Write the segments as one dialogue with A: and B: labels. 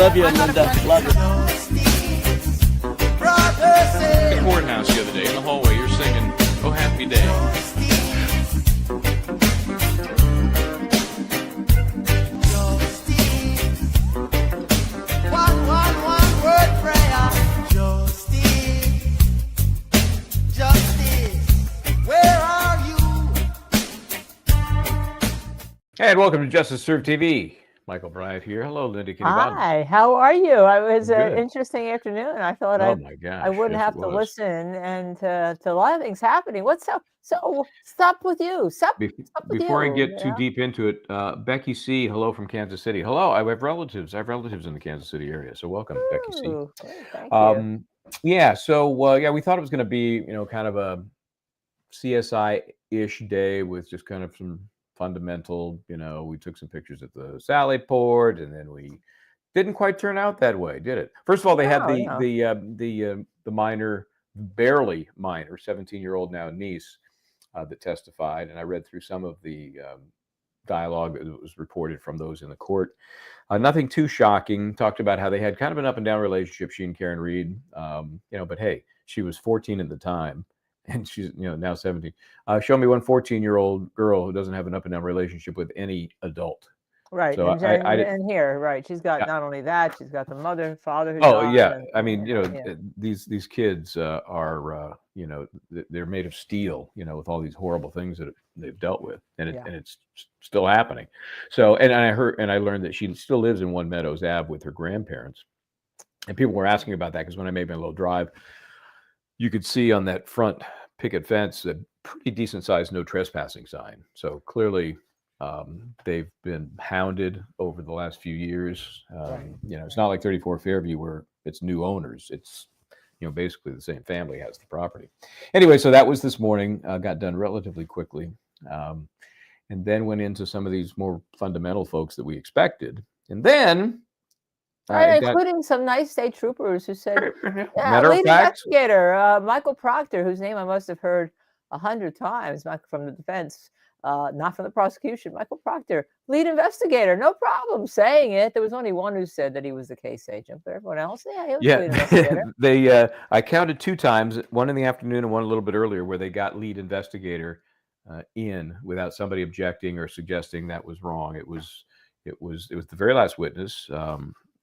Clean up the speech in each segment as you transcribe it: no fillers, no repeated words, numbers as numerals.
A: Love you, Linda. Love you.
B: The courthouse the other day in the hallway, you're singing "Oh Happy Day."
C: One word prayer. Justice, where are you?
B: Hey, and welcome to Justice Served TV. Michael Bryant here. Hello, Linda Kitty Bottom.
D: Hi, how are you? It was an
B: Good.
D: interesting afternoon. I thought
B: Oh my gosh,
D: I wouldn't
B: yes,
D: have
B: it
D: to
B: was.
D: listen and to a lot of things happening. What's up? So stop with you. Stop with
B: Before I
D: you,
B: get
D: you
B: too
D: know?
B: deep into it, Becky C, hello from Kansas City. Hello, I have relatives. I have relatives in the Kansas City area, so welcome, Becky C.
D: Ooh, thank you.
B: Yeah, so yeah, we thought it was going to be, kind of a CSI-ish day with just kind of some fundamental, we took some pictures at the Sally Port, and then we didn't quite turn out that way, did it? First of all, they had
D: No.
B: the minor, barely minor, 17-year-old now niece that testified, and I read through some of the dialogue that was reported from those in the court. Nothing too shocking. Talked about how they had kind of an up and down relationship, she and Karen Reed. But hey, she was 14 at the time, and she's now 17. Show me one 14-year-old girl who doesn't have an up and down relationship with any adult.
D: Right,
B: So
D: and here, right, she's got not only that, she's got the mother, father who
B: Oh
D: died.
B: yeah,
D: And,
B: I mean,
D: yeah.
B: these kids are, they're made of steel, with all these horrible things that they've dealt with, and it's still happening. So, and I learned that she still lives in One Meadows Ave with her grandparents, and people were asking about that because when I made my little drive, you could see on that front picket fence a pretty decent sized no trespassing sign. So clearly, they've been hounded over the last few years. It's not like 34 Fairview where it's new owners. It's basically the same family has the property. Anyway, so that was this morning. Got done relatively quickly, and then went into some of these more fundamental folks that we expected, and then.
D: Including some nice state troopers who said,
B: Matter of
D: lead
B: fact,
D: investigator, Michael Proctor, whose name I must have heard 100 times, not from the defense, not from the prosecution. Michael Proctor, lead investigator, no problem saying it. There was only one who said that he was the case agent, but everyone else, he was the lead investigator.
B: I counted 2 times, one in the afternoon and one a little bit earlier, where they got lead investigator in without somebody objecting or suggesting that was wrong. It was the very last witness.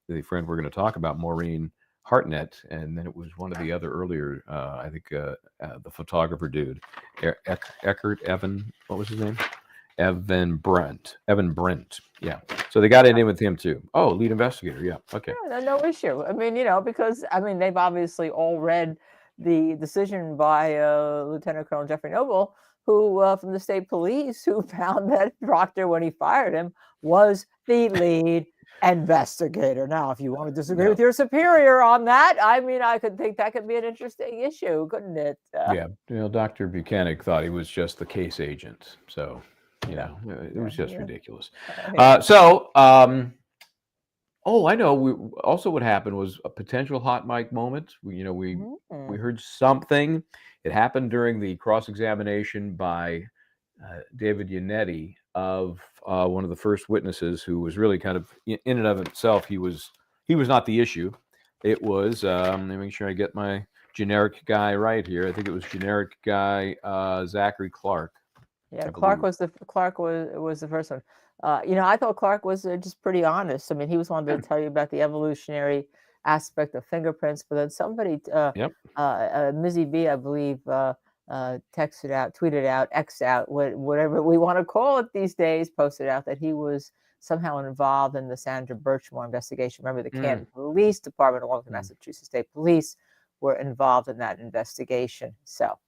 B: The friend we're going to talk about, Maureen Hartnett, and then it was one of the other earlier, I think the photographer dude, Eckert Evan, what was his name? Evan Brent. Yeah. So they got it in with him too. Oh, lead investigator. Yeah. Okay.
D: Yeah, no issue. I mean, because they've obviously all read the decision by Lieutenant Colonel Jeffrey Noble, who from the state police, who found that Proctor, when he fired him, was the lead investigator. Now, if you want to disagree with your superior on that, I mean, I could think that could be an interesting issue, couldn't it?
B: Yeah. Dr. Buchanan thought he was just the case agent. So, it was just ridiculous. I know. Also, what happened was a potential hot mic moment. We heard something. It happened during the cross-examination by David Yannetti of one of the first witnesses, who was really kind of in and of himself. He was not the issue. It was let me make sure I get my generic guy right here. I think it was generic guy Zachary Clark.
D: Yeah, Clark was the first one. I thought Clark was just pretty honest. I mean, he was wanting to tell you about the evolutionary aspect of fingerprints, but then somebody, Mizzy B, I believe, texted out, tweeted out, X'd out, whatever we want to call it these days, posted out that he was somehow involved in the Sandra Birchmore investigation. Remember, the Canton Police Department, along with the Massachusetts State Police, were involved in that investigation. So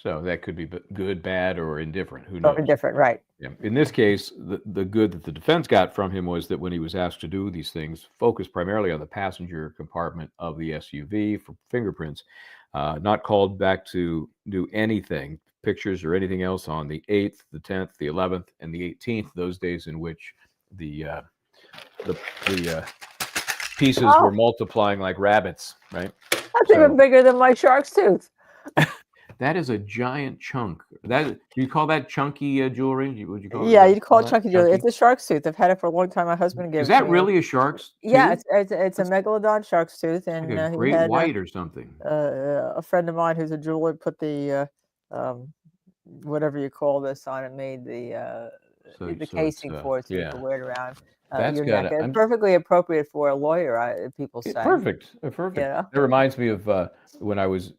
B: that could be good, bad, or indifferent. Who knows?
D: Or indifferent, right?
B: Yeah. In this case, the good that the defense got from him was that when he was asked to do these things, focused primarily on the passenger compartment of the SUV for fingerprints, not called back to do anything, pictures or anything else on the 8th, the 10th, the 11th, and the 18th, those days in which the pieces were multiplying like rabbits, right?
D: That's even bigger than my shark's tooth.
B: That is a giant chunk. That do you call that chunky jewelry? Would you call it?
D: Yeah,
B: Would you
D: you'd call
B: call
D: it
B: that
D: chunky jewelry. It's
B: chunky?
D: a shark's tooth. I've had it for a long time. My husband gave
B: Is
D: it to
B: that
D: me.
B: really a shark's
D: Yeah,
B: tooth?
D: it's a
B: That's
D: megalodon shark's tooth,
B: like
D: and
B: a
D: he
B: great
D: had
B: white or something.
D: a friend of mine who's a jeweler put the whatever you call this on it, made
B: So
D: the
B: it's
D: casing for it so you
B: yeah.
D: could wear it around
B: That's
D: your
B: got
D: neck.
B: to.
D: And perfectly appropriate for a lawyer, people say.
B: Perfect.
D: You
B: Perfect.
D: know?
B: It reminds me of when I was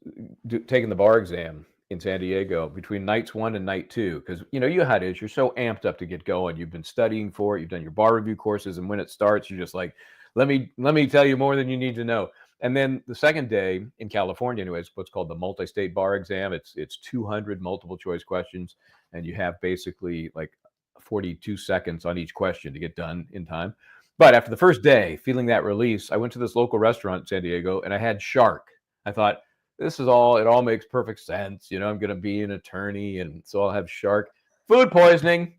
B: taking the bar exam in San Diego between nights 1 and night 2, because you know how it is. You're so amped up to get going. You've been studying for it. You've done your bar review courses, and when it starts, you're just like, let me tell you more than you need to know. And then the second day in California, anyway, it's what's called the multi-state bar exam. It's 200 multiple choice questions, and you have basically like 42 seconds on each question to get done in time. But after the first day, feeling that release, I went to this local restaurant in San Diego and I had shark. I thought, it all makes perfect sense. You know, I'm going to be an attorney and so I'll have shark. Food poisoning.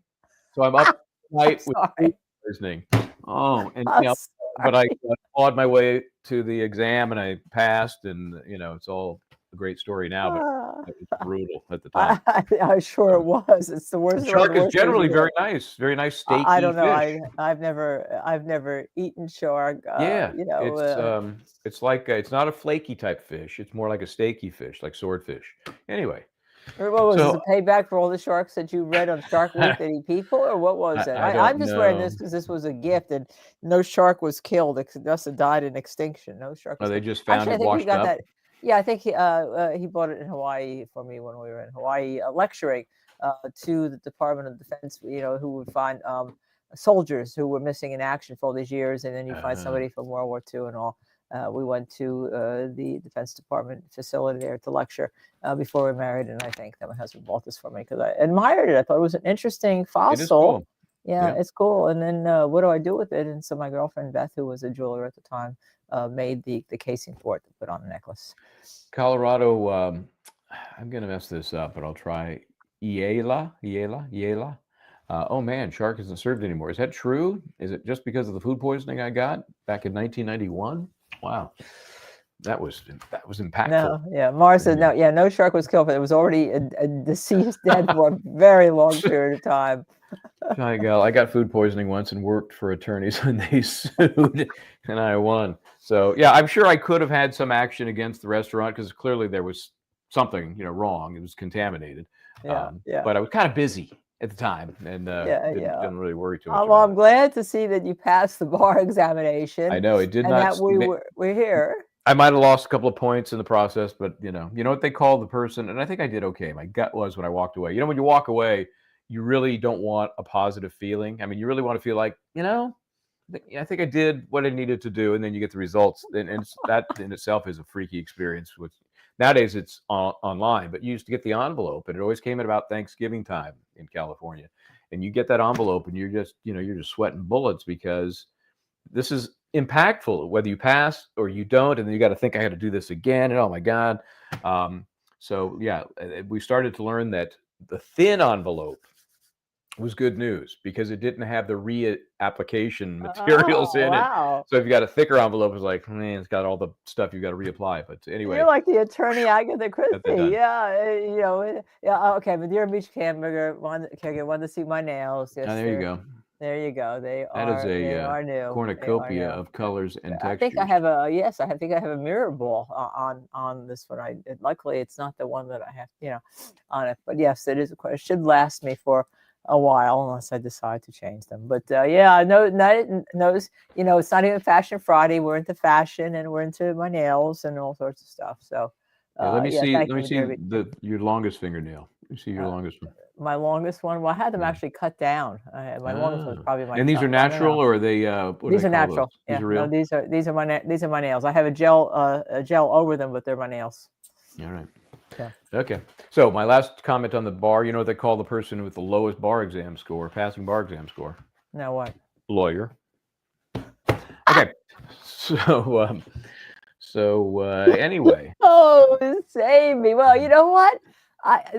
B: So I'm up tonight with food
D: Sorry.
B: poisoning. Oh, and
D: I'm
B: but I
D: sorry.
B: clawed my way to the exam and I passed, and it's all a great story now, but
D: Ah.
B: it was brutal at the time.
D: I'm sure it was. It's the worst. One of
B: Shark
D: the
B: is
D: worst things
B: generally
D: you hear.
B: very nice
D: I
B: steaky
D: don't know.
B: fish.
D: I've never eaten shark.
B: Yeah, it's like it's not a flaky type fish. It's more like a steaky fish, like swordfish. Anyway,
D: What was this,
B: so
D: a payback for all the sharks that you read on Shark Week that eat people, or what was it?
B: I don't
D: I'm just wearing this
B: know.
D: because this was a gift, and no shark was killed. It must have died in extinction. No shark was
B: They
D: killed.
B: just found
D: Actually, I
B: it
D: think he
B: washed
D: got
B: up.
D: that. Yeah, I think he bought it in Hawaii for me when we were in Hawaii lecturing to the Department of Defense. Who would find soldiers who were missing in action for all these years, and then you find somebody from World War II and all. We went to the Defense Department facility there to lecture before we married, and I think that my husband bought this for me because I admired it. I thought it was an interesting
B: It is
D: fossil.
B: cool.
D: Yeah, it's cool. And then what do I do with it? And so my girlfriend Beth, who was a jeweler at the time, made the casing for it to put on a necklace.
B: Colorado. I'm gonna mess this up, but I'll try. Yela. Oh man, shark isn't served anymore. Is that true? Is it just because of the food poisoning I got back in 1991? Wow, that was impactful.
D: No, yeah. Mars says no. Yeah, no shark was killed, but it was already a deceased, dead for a very long period of time.
B: I got food poisoning once and worked for attorneys when they sued, and I won. So yeah, I'm sure I could have had some action against the restaurant because clearly there was something wrong. It was contaminated.
D: Yeah.
B: But I was kind of busy at the time and didn't really worry too much.
D: Well, I'm glad to see that you passed the bar examination.
B: I know it did
D: and
B: not.
D: That we're here.
B: I might have lost a couple of points in the process, but you know what they call the person, and I think I did okay. My gut was when I walked away. When you walk away, you really don't want a positive feeling. I mean, you really want to feel like, I think I did what I needed to do, and then you get the results, and that in itself is a freaky experience. With nowadays it's online, but you used to get the envelope, and it always came at about Thanksgiving time in California, and you get that envelope, and you're just sweating bullets because this is impactful whether you pass or you don't, and then you got to think I got to do this again, and oh my god. So yeah, we started to learn that the thin envelope was good news because it didn't have the reapplication materials in it. So if you got a thicker envelope, it's like, man, it's got all the stuff you got to reapply. But anyway,
D: you're like the attorney Agatha Christie. Yeah, okay, but you're a beach caregiver, wanted to see my nails. Yes,
B: there you go.
D: There you go. They
B: are
D: new
B: cornucopia of colors and textures.
D: I think I have a mirror ball on this one. Luckily it's not the one that I have, on it. But yes, it is. It should last me for a while unless I decide to change them. But I know, it's not even Fashion Friday. We're into fashion and we're into my nails and all sorts of stuff. So
B: let me see your longest fingernail. Let me see your longest one.
D: My longest one. Well, I had them actually cut down. My longest one was probably my.
B: And these are natural, or are they?
D: These are natural.
B: These are real.
D: No, these are my nails. I have a gel over them, but they're my nails.
B: All right.
D: Yeah.
B: Okay. So my last comment on the bar. You know what they call the person with the lowest bar exam score, passing bar exam score?
D: No, what?
B: Lawyer. Okay. So anyway.
D: Oh, save me. Well, you know what?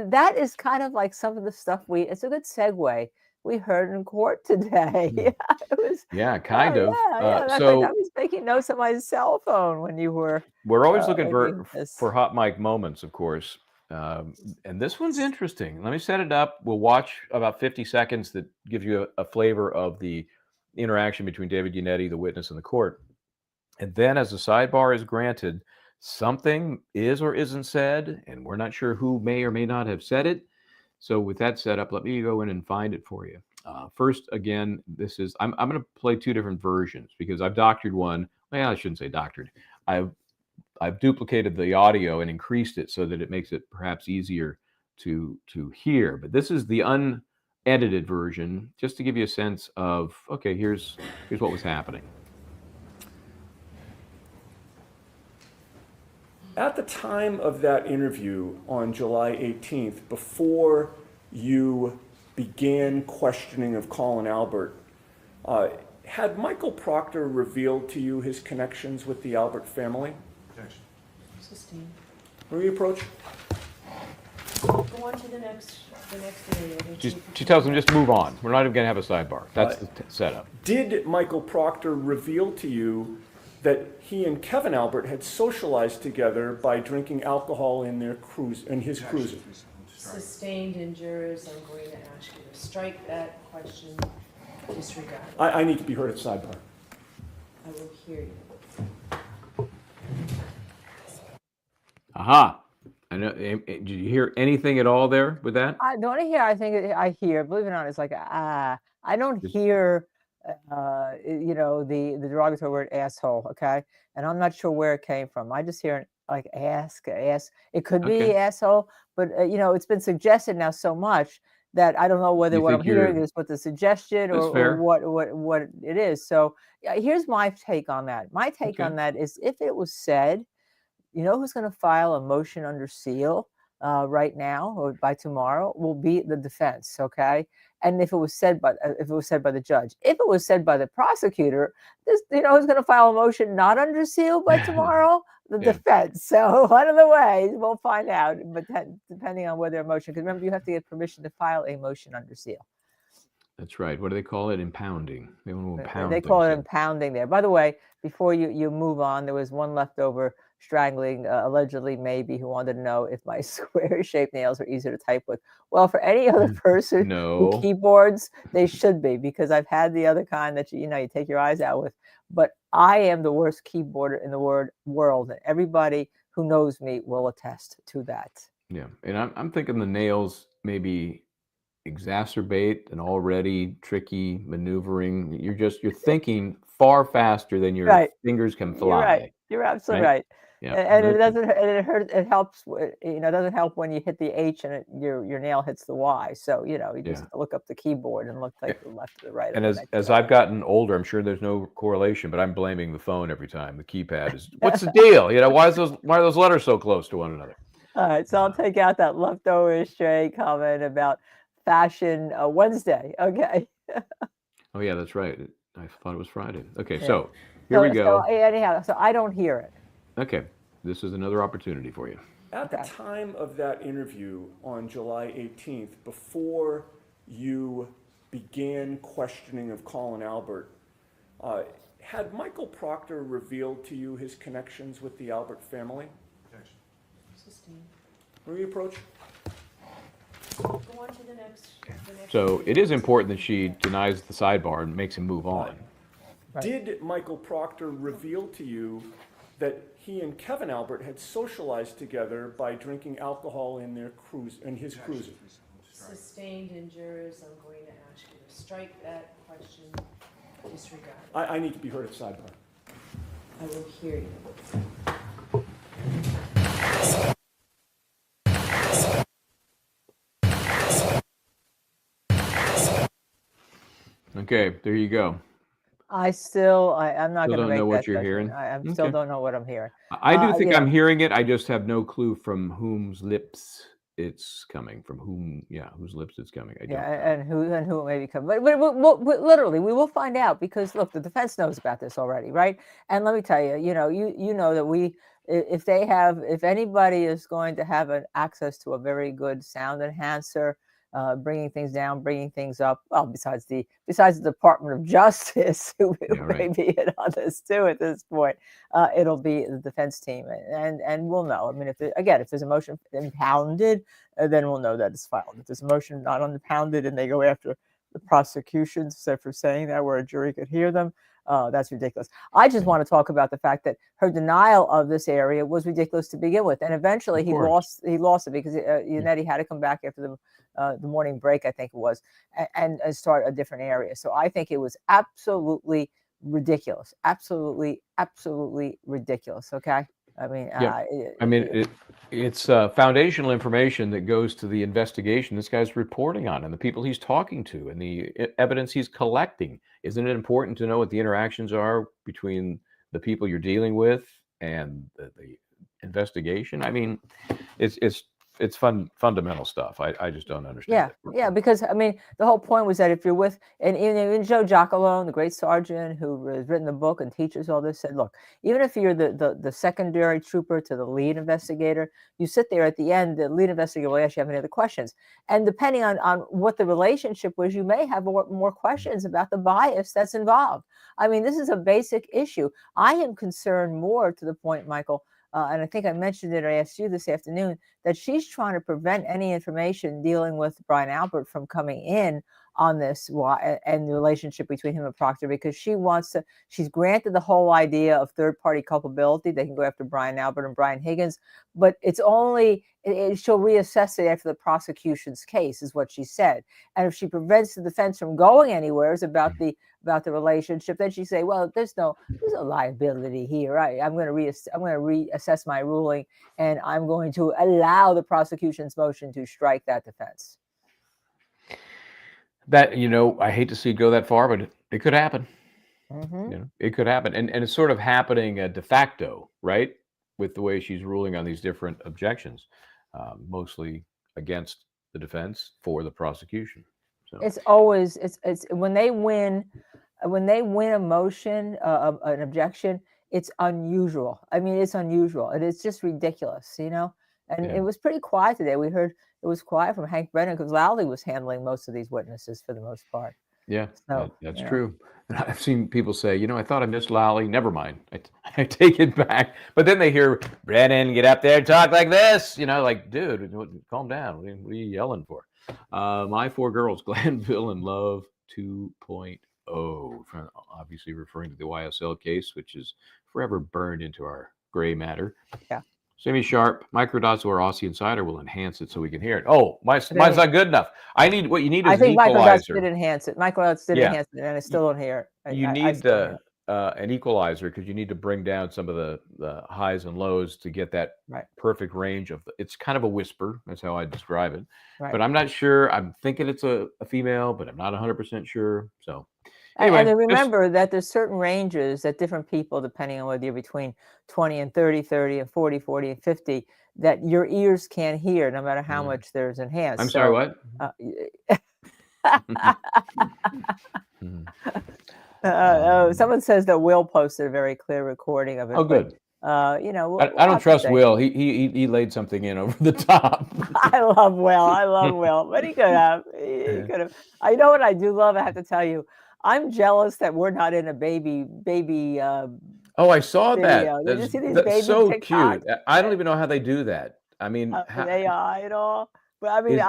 D: That is kind of like some of the stuff it's a good segue. We heard in court today. It was.
B: Yeah, kind of.
D: So I was making notes on my cell phone when you were.
B: We're always looking for hot mic moments, of course. And this one's interesting. Let me set it up. We'll watch about 50 seconds that gives you a flavor of the interaction between David Yannetti, the witness, and the court. And then as the sidebar is granted, something is or isn't said, and we're not sure who may or may not have said it. So with that set up, let me go in and find it for you. First, again, this is, I'm going to play two different versions because I've doctored one. Well, I shouldn't say doctored. I've duplicated the audio and increased it so that it makes it perhaps easier to hear. But this is the unedited version, just to give you a sense of, okay, here's what was happening.
A: At the time of that interview on July 18th, before you began questioning of Colin Albert, had Michael Proctor revealed to you his connections with the Albert family?
E: Objection.
F: Sustained.
A: Reapproach.
F: Go on to the next area.
B: She tells him just move on. We're not even going to have a sidebar. That's the setup.
A: Did Michael Proctor reveal to you that he and Kevin Albert had socialized together by drinking alcohol in his cruiser?
F: Sustained, and jurors, I'm going to ask you to strike that question, disregard.
A: I need to be heard at sidebar.
F: I will hear you.
B: Aha. I know. Did you hear anything at all there with that?
D: The only here I think I hear, believe it or not, is like I don't hear the derogatory word asshole, okay? And I'm not sure where it came from. I just hear like ass. It could be asshole, but it's been suggested now so much that I don't know whether what I'm hearing is what the suggestion or what it is. So here's my take on that. My take on that is if it was said, you know who's going to file a motion under seal right now or by tomorrow will be the defense, okay? And if it was said by the judge, if it was said by the prosecutor, who's going to file a motion not under seal by tomorrow? The defense. So one of the ways we'll find out, but depending on whether a motion, because remember you have to get permission to file a motion under seal.
B: That's right. What do they call it? Impounding. They want to impound.
D: They call it impounding there. By the way, before you move on, there was one leftover strangling, allegedly maybe, who wanted to know if my square-shaped nails are easier to type with. Well, for any other person who keyboards, they should be, because I've had the other kind that you take your eyes out with. But I am the worst keyboarder in the world, and everybody who knows me will attest to that.
B: Yeah, and I'm thinking the nails maybe exacerbate an already tricky maneuvering. You're thinking far faster than your fingers can fly.
D: You're right. You're absolutely right. Yeah. And it doesn't. It hurts. It helps. It doesn't help when you hit the H and your nail hits the Y. So you just look up the keyboard and look like the left to the right.
B: And as I've gotten older, I'm sure there's no correlation, but I'm blaming the phone every time. The keypad is. What's the deal? Why are those letters so close to one another?
D: All right, so I'll take out that leftover stray comment about Fashion Wednesday. Okay.
B: Oh yeah, that's right. I thought it was Friday. Okay, so here we go.
D: So anyhow, so I don't hear it.
B: Okay, this is another opportunity for you.
A: At the time of that interview on July 18th, before you began questioning of Colin Albert, had Michael Proctor revealed to you his connections with the Albert family?
E: Objection.
F: Sustained.
A: Reapproach.
F: Go on to the next.
B: So it is important that she denies the sidebar and makes him move on.
A: Right. Did Michael Proctor reveal to you that he and Kevin Albert had socialized together by drinking alcohol in his cruiser?
F: Sustained, and jurors, I'm going to ask you to strike that question, disregard.
A: I need to be heard at sidebar.
F: I will hear you.
B: Okay, there you go.
D: I'm not going to make
B: know what
D: that
B: you're
D: judgment.
B: hearing.
D: I still don't know what I'm hearing.
B: I do think I'm hearing it. I just have no clue from whose lips it's coming. From whose lips it's coming. I don't know.
D: and who it may be coming. But literally, we will find out, because look, the defense knows about this already, right? And let me tell you, you know that if anybody is going to have an access to a very good sound enhancer, bringing things down, bringing things up. Well, besides the Department of Justice, who may be at others too at this point, it'll be the defense team, and we'll know. I mean, if there's a motion impounded, then we'll know that it's filed. If there's a motion not impounded and they go after the prosecution instead for saying that where a jury could hear them, that's ridiculous. I just want to talk about the fact that her denial of this area was ridiculous to begin with, and eventually he lost it because Yannetti had to come back after the morning break, I think it was, and start a different area. So I think it was absolutely ridiculous, absolutely ridiculous. Okay. I mean,
B: it's foundational information that goes to the investigation this guy's reporting on and the people he's talking to and the evidence he's collecting. Isn't it important to know what the interactions are between the people you're dealing with and the investigation? I mean, it's fundamental stuff. I just don't understand.
D: Yeah, because I mean, the whole point was that if you're with, and even Joe Giacalone, the great sergeant who has written the book and teaches all this, said, look, even if you're the secondary trooper to the lead investigator, you sit there at the end, the lead investigator will ask you, have any other questions? And depending on what the relationship was, you may have more questions about the bias that's involved. I mean, this is a basic issue. I am concerned more to the point, Michael, and I think I mentioned it, or I asked you this afternoon, that she's trying to prevent any information dealing with Brian Albert from coming in on this and the relationship between him and Proctor, because she's granted the whole idea of third-party culpability. They can go after Brian Albert and Brian Higgins, but it's only, she'll reassess it after the prosecution's case, is what she said. And if she prevents the defense from going anywhere about the relationship, then she say, well, there's no liability here. I'm going to reassess my ruling, and I'm going to allow the prosecution's motion to strike that defense.
B: That, I hate to see it go that far, but it could happen.
D: Mm-hmm.
B: It could happen. And it's sort of happening de facto, right? With the way she's ruling on these different objections, mostly against the defense, for the prosecution. So
D: it's always, it's when they win a motion, an objection, it's unusual. I mean, it's unusual. And it's just ridiculous, And it was pretty quiet today. We heard it was quiet from Hank Brennan because Lowley was handling most of these witnesses for the most part.
B: Yeah, so, that's true. I've seen people say, I thought I missed Lowley. Never mind. I take it back. But then they hear, Brennan, get up there and talk like this. Like, dude, calm down. What are you yelling for? My Four Girls, Glanville and Love 2.0. Obviously referring to the YSL case, which is forever burned into our gray matter.
D: Yeah.
B: Semi Sharp, Microdots or Aussie Insider will enhance it so we can hear it. Oh, mine's not good enough. What you need is an equalizer. I think Microdots
D: did enhance it. Microdots did enhance it, and I still don't hear it.
B: You need an equalizer, because you need to bring down some of the highs and lows to get that perfect range of. It's kind of a whisper. That's how I describe it. Right. But I'm not sure. I'm thinking it's a female, but I'm not 100% sure. So. Anyway,
D: and remember that there's certain ranges that different people, depending on whether you're between 20 and 30, 30 and 40, 40 and 50, that your ears can't hear no matter how much there's enhanced.
B: I'm sorry, what?
D: Someone says that Will posted a very clear recording of it.
B: Oh, good.
D: I
B: don't trust Will. He laid something in over the top.
D: I love Will, but he could have. He could have. I know what I do love. I have to tell you, I'm jealous that we're not in a baby.
B: Oh, I saw
D: video.
B: that.
D: Did you see these
B: that's
D: baby
B: so
D: TikToks?
B: Cute. I don't even know how they do that. I mean,
D: AI at all. But I mean,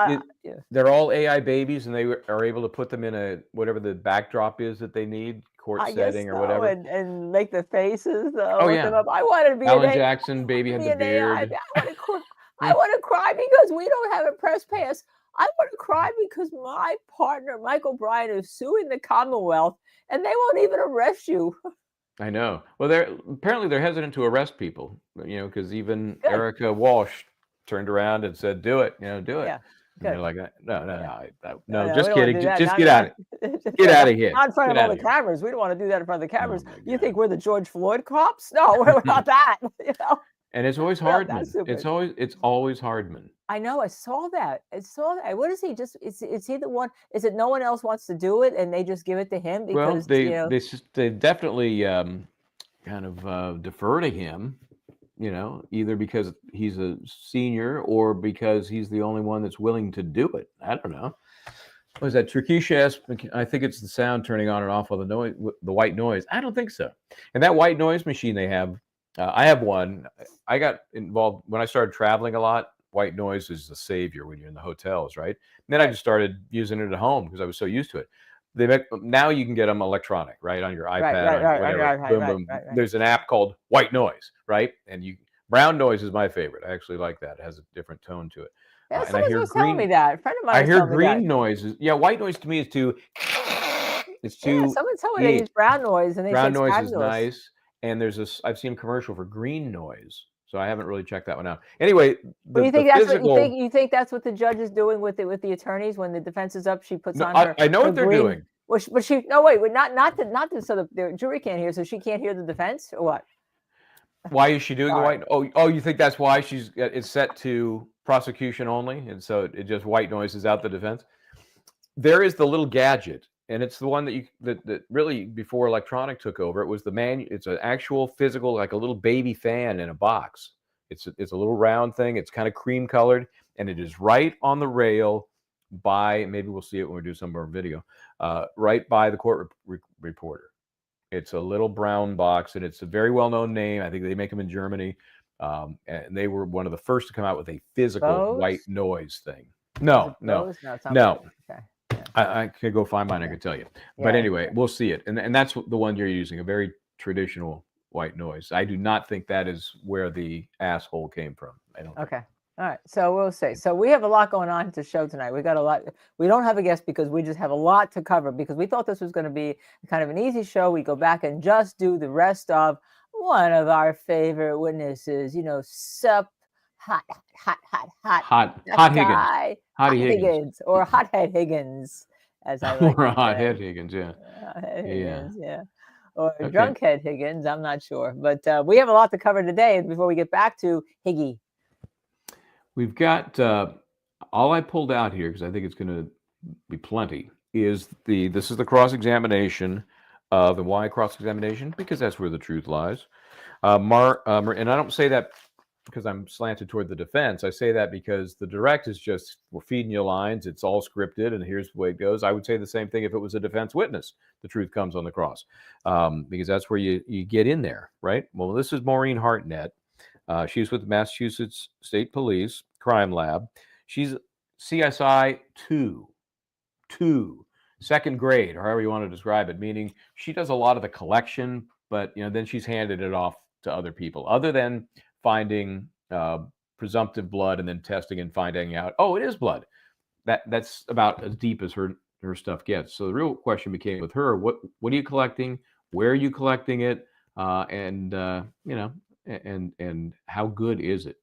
B: they're all AI babies, and they are able to put them in whatever the backdrop is that they need, court setting or whatever,
D: and make the faces.
B: Oh yeah.
D: I wanted to be
B: Alan Jackson. Baby had the beard.
D: I want to cry because we don't have a press pass. I want to cry because my partner, Michael Bryan, is suing the Commonwealth, and they won't even arrest you.
B: I know. Well, they're hesitant to arrest people, because even Erica Walsh turned around and said, "Do it, do it."
D: Yeah.
B: And they're like, "No, just kidding. Just get out of here.
D: Not in front of all the cameras. We don't want to do that in front of the cameras. You think we're the George Floyd cops? No, we're not that.
B: And it's always Hardman. It's always Hardman.
D: I know. I saw that. What is he? Is he the one? Is it no one else wants to do it, and they just give it to him because
B: they definitely kind of defer to him either because he's a senior or because he's the only one that's willing to do it. I don't know. What is that? Turkish? I think it's the sound turning on and off of the noise, the white noise. I don't think so. And that white noise machine they have, I have one. I got involved when I started traveling a lot. White noise is the savior when you're in the hotels, right? And then I just started using it at home because I was so used to it. Now you can get them electronic, right, on your iPad, or whatever. Boom, boom. There's an app called White Noise, right? And brown noise is my favorite. I actually like that. It has a different tone to it.
D: Yeah, and I hear green. Telling me that. A friend of mine.
B: I hear green noises. Yeah, white noise to me is too. It's too.
D: Yeah, someone told me they use brown noise, and they
B: brown
D: say
B: noise
D: fabulous.
B: Is nice. And I've seen a commercial for green noise, so I haven't really checked that one out. Anyway,
D: you think that's what you think that's what the judge is doing with the attorneys when the defense is up? She puts on her.
B: I know what they're doing.
D: But she not so the jury can't hear, so she can't hear the defense, or what?
B: Why is she doing the white? Oh, you think that's why it's set to prosecution only, and so it just white noises out the defense? There is the little gadget, and it's the one that really before electronic took over. It was it's an actual physical, like a little baby fan in a box. It's a little round thing. It's kind of cream colored, and it is right on the rail by. Maybe we'll see it when we do some of our video. Right by the court reporter. It's a little brown box, and it's a very well-known name. I think they make them in Germany, and they were one of the first to come out with a physical white noise thing. No.
D: Okay.
B: I could go find mine. I could tell you. But anyway, we'll see it, and that's the one you're using, a very traditional white noise. I do not think that is where the asshole came from. I don't.
D: Okay. All right, so we'll see. So we have a lot going on to show tonight. We got a lot. We don't have a guest because we just have a lot to cover because we thought this was going to be kind of an easy show. We go back and just do the rest of one of our favorite witnesses. Hot Higgins, or Hothead Higgins, as I like.
B: Or Hothead Higgins, yeah.
D: Higgins, yeah. Or Drunkhead Higgins. I'm not sure, but we have a lot to cover today. Before we get back to Higgy.
B: We've got all I pulled out here because I think it's going to be plenty. This is the cross-examination of the why cross-examination because that's where the truth lies. And I don't say that because I'm slanted toward the defense. I say that because the direct is just we're feeding you lines. It's all scripted, and here's the way it goes. I would say the same thing if it was a defense witness. The truth comes on the cross because that's where you get in there, right? Well, this is Maureen Hartnett. She's with the Massachusetts State Police Crime Lab. She's CSI 2, second grade, or however you want to describe it, meaning she does a lot of the collection, but then she's handed it off to other people, other than finding presumptive blood and then testing and finding out, oh, it is blood. That's about as deep as her stuff gets. So the real question became with her, what are you collecting? Where are you collecting it? And how good is it?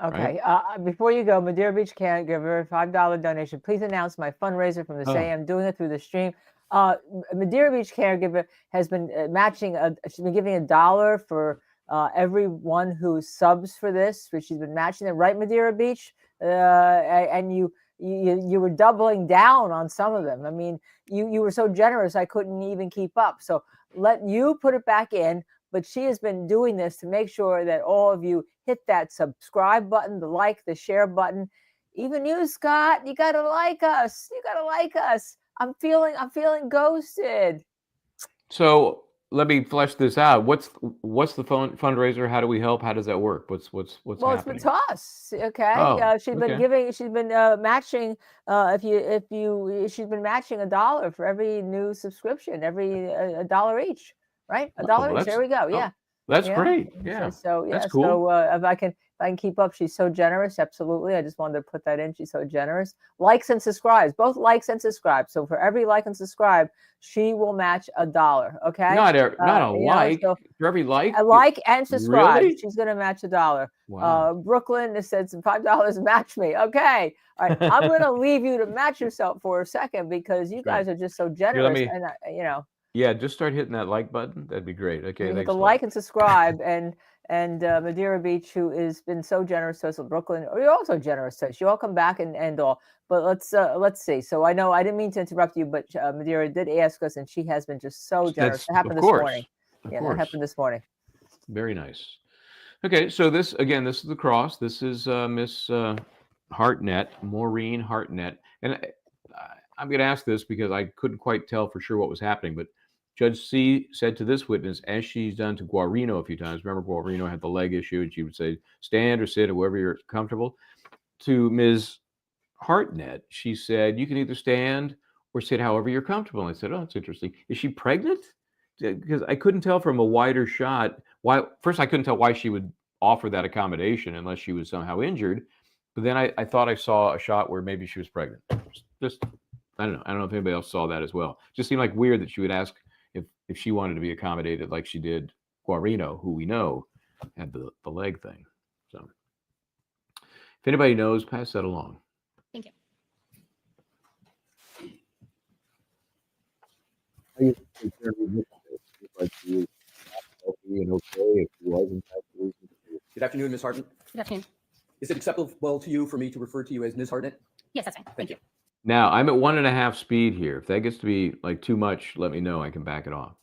D: Okay. Right? Before you go, Madeira Beach caregiver, $5 donation. Please announce my fundraiser from the say. I'm doing it through the stream. Madeira Beach caregiver has been matching. She's been giving $1 for everyone who subs for this. She's been matching it, right, Madeira Beach? And you were doubling down on some of them. I mean, you were so generous, I couldn't even keep up. So let you put it back in. But she has been doing this to make sure that all of you hit that subscribe button, the like, the share button. Even you, Scott, you gotta like us. You gotta like us. I'm feeling ghosted.
B: So let me flesh this out. What's the fundraiser? How do we help? How does that work? What's happening?
D: Well, it's been tossed. Okay. She's been giving. She's been matching. She's been matching $1 for every new subscription. Every $1 each. Right, $1 each. There we go. Yeah,
B: that's great. Yeah,
D: so
B: that's cool.
D: So if I can keep up, she's so generous. Absolutely, I just wanted to put that in. She's so generous. Likes and subscribes, both likes and subscribes. So for every like and subscribe, she will match $1. Okay,
B: not a like. So for every like,
D: a like and subscribe.
B: Really?
D: She's gonna match $1.
B: Wow.
D: Brooklyn has said $5. Match me. Okay, all right. I'm gonna leave you to match yourself for a second because you guys are just so generous. And
B: Yeah, just start hitting that like button. That'd be great. Okay,
D: you
B: thanks.
D: The like and subscribe, and Madeira Beach, who has been so generous to us, Brooklyn, you're also generous to us. You all come back and all. But let's see. So I know I didn't mean to interrupt you, but Madeira did ask us, and she has been just so generous. That happened this morning. That happened this morning.
B: Very nice. Okay, so this again, this is the cross. This is Miss Hartnett, Maureen Hartnett, and I'm going to ask this because I couldn't quite tell for sure what was happening. But Judge C said to this witness, as she's done to Guarino a few times. Remember, Guarino had the leg issue, and she would say, "Stand or sit, or wherever you're comfortable." To Ms. Hartnett, she said, "You can either stand or sit however you're comfortable." And I said, "Oh, that's interesting. Is she pregnant?" Because I couldn't tell from a wider shot why. First, I couldn't tell why she would offer that accommodation unless she was somehow injured. But then I thought I saw a shot where maybe she was pregnant. Just I don't know. I don't know if anybody else saw that as well. Just seemed like weird that she would ask if she wanted to be accommodated like she did Guarino, who we know had the leg thing. So if anybody knows, pass that along.
E: Thank you.
G: Good afternoon, Ms. Hartnett.
E: Good afternoon.
G: Is it acceptable to you for me to refer to you as Ms. Hartnett?
E: Yes, that's fine.
G: Thank you.
B: Now I'm at 1.5 speed here. If that gets to be like too much, let me know. I can back it off.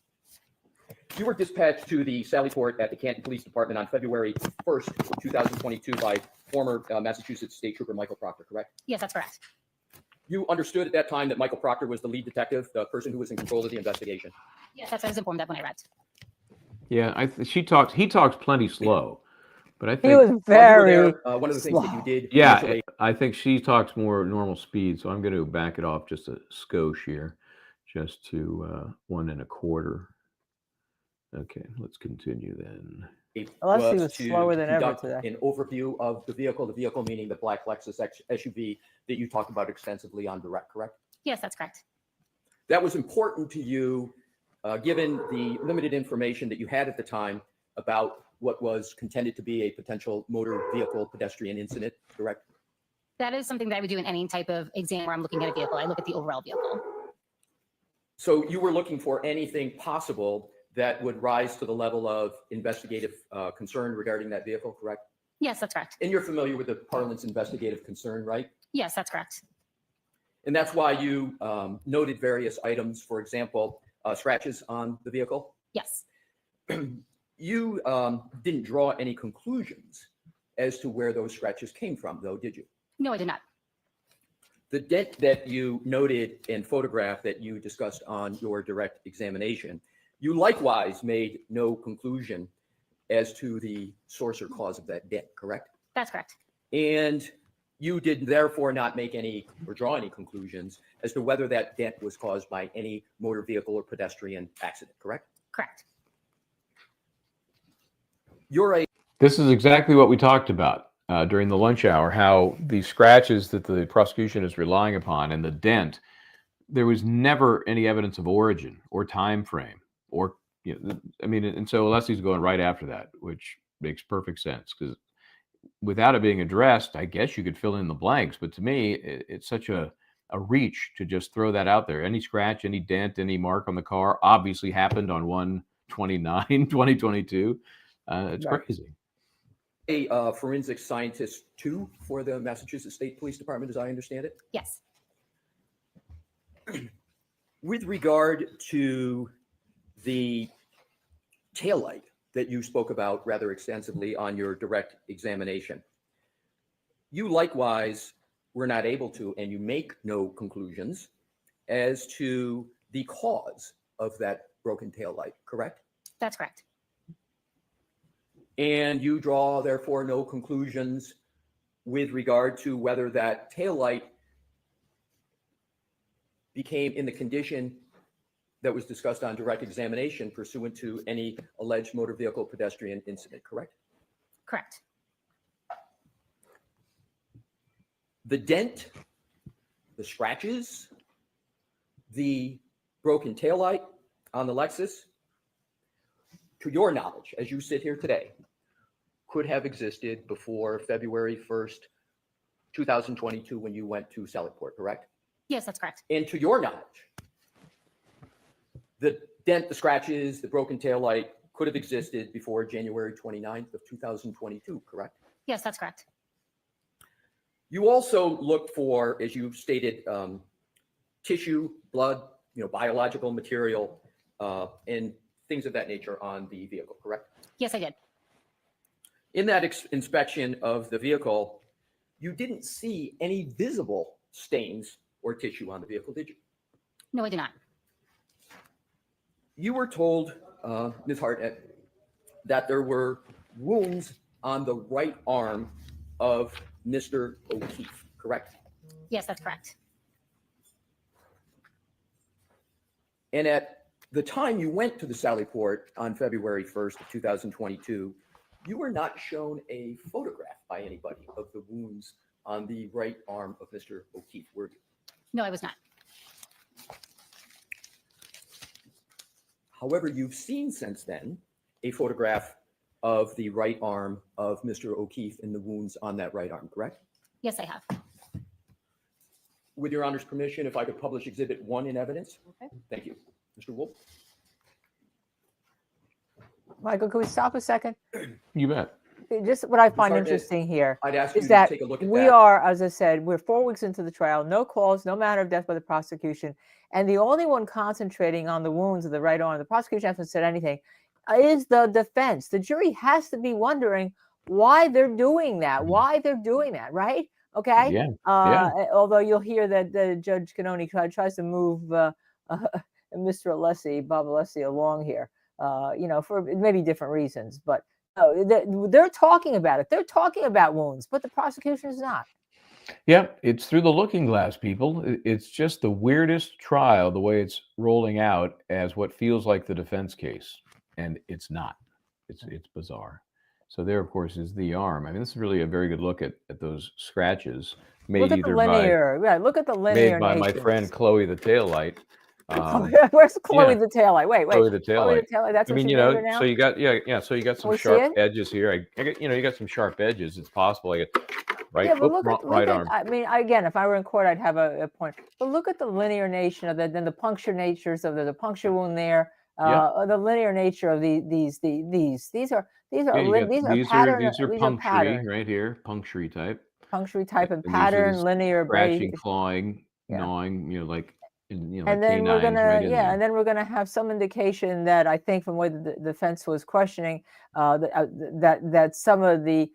G: You were dispatched to the Sally Port at the Canton Police Department on February 1st, 2022 by former Massachusetts State Trooper Michael Proctor, correct?
E: Yes, that's correct.
G: You understood at that time that Michael Proctor was the lead detective, the person who was in control of the investigation?
E: Yes, that's what I was informed of when I arrived.
B: Yeah, he talks plenty slow, but I think
D: He was very
G: one of the things that you did
B: yeah,
G: initially,
B: I think she talks more normal speed, so I'm going to back it off just a skosh here, just to 1.25. Okay, let's continue then.
D: Unless he was slower than ever
G: conduct
D: today.
G: an overview of the vehicle meaning the black Lexus SUV that you talked about extensively on direct, correct?
E: Yes, that's correct.
G: That was important to you, given the limited information that you had at the time about what was contended to be a potential motor vehicle pedestrian incident, correct?
E: That is something that I would do in any type of exam where I'm looking at a vehicle. I look at the overall vehicle.
G: So you were looking for anything possible that would rise to the level of investigative concern regarding that vehicle, correct?
E: Yes, that's correct.
G: And you're familiar with the parlance investigative concern, right?
E: Yes, that's correct.
G: And that's why you noted various items, for example, scratches on the vehicle.
E: Yes.
G: You didn't draw any conclusions as to where those scratches came from, though, did you?
E: No, I did not.
G: The dent that you noted and photographed that you discussed on your direct examination, you likewise made no conclusion as to the source or cause of that dent, correct?
E: That's correct.
G: And you did therefore not make any or draw any conclusions as to whether that dent was caused by any motor vehicle or pedestrian accident, correct?
E: Correct.
B: This is exactly what we talked about during the lunch hour, how the scratches that the prosecution is relying upon and the dent, there was never any evidence of origin or time frame or, I mean, and so Leslie's going right after that, which makes perfect sense because without it being addressed, I guess you could fill in the blanks. But to me, it's such a reach to just throw that out there. Any scratch, any dent, any mark on the car obviously happened on 1/29/2022. It's crazy.
G: A forensic scientist too for the Massachusetts State Police Department, as I understand it.
E: Yes.
G: With regard to the taillight that you spoke about rather extensively on your direct examination, you likewise were not able to, and you make no conclusions as to the cause of that broken taillight, correct?
E: That's correct.
G: And you draw, therefore, no conclusions with regard to whether that taillight became in the condition that was discussed on direct examination pursuant to any alleged motor vehicle pedestrian incident, correct?
E: Correct.
G: The dent, the scratches, the broken taillight on the Lexus, to your knowledge, as you sit here today, could have existed before February 1st, 2022, when you went to Sallyport, correct?
E: Yes, that's correct.
G: And to your knowledge, the dent, the scratches, the broken taillight could have existed before January 29th of 2022, correct?
E: Yes, that's correct.
G: You also looked for, as you stated, tissue, blood, biological material, and things of that nature on the vehicle, correct?
E: Yes, I did.
G: In that inspection of the vehicle, you didn't see any visible stains or tissue on the vehicle, did you?
E: No, I did not.
G: You were told, Ms. Hartnett, that there were wounds on the right arm of Mr. O'Keefe, correct?
E: Yes, that's correct.
G: And at the time you went to the Sally Port on February 1st of 2022, you were not shown a photograph by anybody of the wounds on the right arm of Mr. O'Keefe, were you?
E: No, I was not.
G: However, you've seen since then a photograph of the right arm of Mr. O'Keefe and the wounds on that right arm, correct?
E: Yes, I have.
G: With your Honor's permission, if I could publish Exhibit 1 in evidence?
F: Okay.
G: Thank you. Mr. Wolf?
D: Michael, can we stop a second?
B: You bet.
D: Just what I find
G: Hartnett,
D: interesting here
G: I'd ask you
D: is
G: to
D: that
G: take a look at
D: we
G: that.
D: are, as I said, we're 4 weeks into the trial, no calls, no matter of death by the prosecution. And the only one concentrating on the wounds of the right arm, the prosecution hasn't said anything, is the defense. The jury has to be wondering why they're doing that, right? Okay.
B: Yeah. Yeah.
D: Although you'll hear that Judge Canoni tries to move Mr. Alessi, Bob Alessi, along here, for maybe different reasons. But they're talking about it. They're talking about wounds, but the prosecution is not.
B: Yeah, it's through the looking glass, people. It's just the weirdest trial, the way it's rolling out as what feels like the defense case, and it's not. It's bizarre. So there, of course, is the arm. I mean, this is really a very good look at those scratches made
D: Look at
B: either
D: the linear. Yeah, look at the linear.
B: made by my friend Chloe the taillight.
D: Where's Chloe
B: yeah.
D: the taillight? Wait.
B: Chloe the taillight.
D: That's
B: I
D: what
B: mean,
D: she named her now?
B: so you got so you got some
D: Can we see
B: sharp
D: it?
B: edges here. I get, you got some sharp edges. It's possible I get right,
D: Yeah, but
B: right arm.
D: I mean, again, if I were in court, I'd have a point. But look at the linear nature of then the puncture natures of the puncture wound there. The linear nature of these are pattern.
B: These are
D: These
B: punctury
D: pattern.
B: right here, punctury type.
D: Punctury type and
B: And these are
D: pattern,
B: these
D: linear
B: scratching,
D: braid.
B: clawing,
D: Yeah.
B: gnawing, like
D: And then we're
B: canines
D: gonna,
B: right in there.
D: and then we're gonna have some indication that I think from what the defense was questioning, that some of the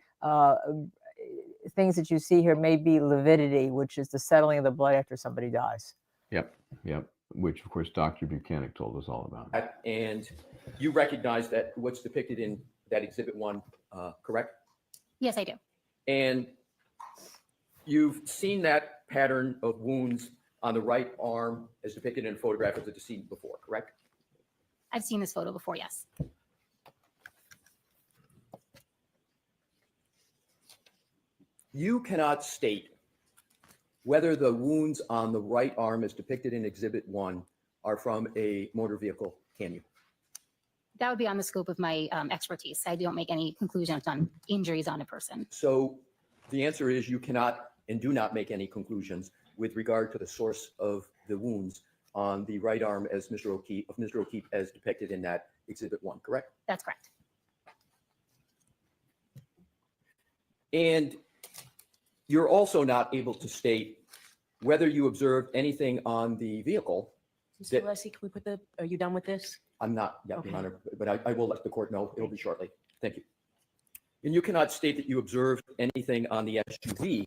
D: things that you see here may be lividity, which is the settling of the blood after somebody dies.
B: Yep. Which of course Dr. Bukhenik told us all about.
G: And you recognize that what's depicted in that Exhibit 1, correct?
E: Yes, I do.
G: And you've seen that pattern of wounds on the right arm as depicted in a photograph of the decedent before, correct?
E: I've seen this photo before, yes.
G: You cannot state whether the wounds on the right arm as depicted in Exhibit 1 are from a motor vehicle, can you?
E: That would be on the scope of my expertise. I don't make any conclusions on injuries on a person.
G: So the answer is you cannot and do not make any conclusions with regard to the source of the wounds on the right arm as Mr. O'Keefe as depicted in that Exhibit 1, correct?
E: That's correct.
G: And you're also not able to state whether you observed anything on the vehicle.
F: Mr. Alessi, can we put are you done with this?
G: I'm not, Your
F: Okay.
G: Honor, but I will let the court know. It'll be shortly. Thank you. And you cannot state that you observed anything on the SUV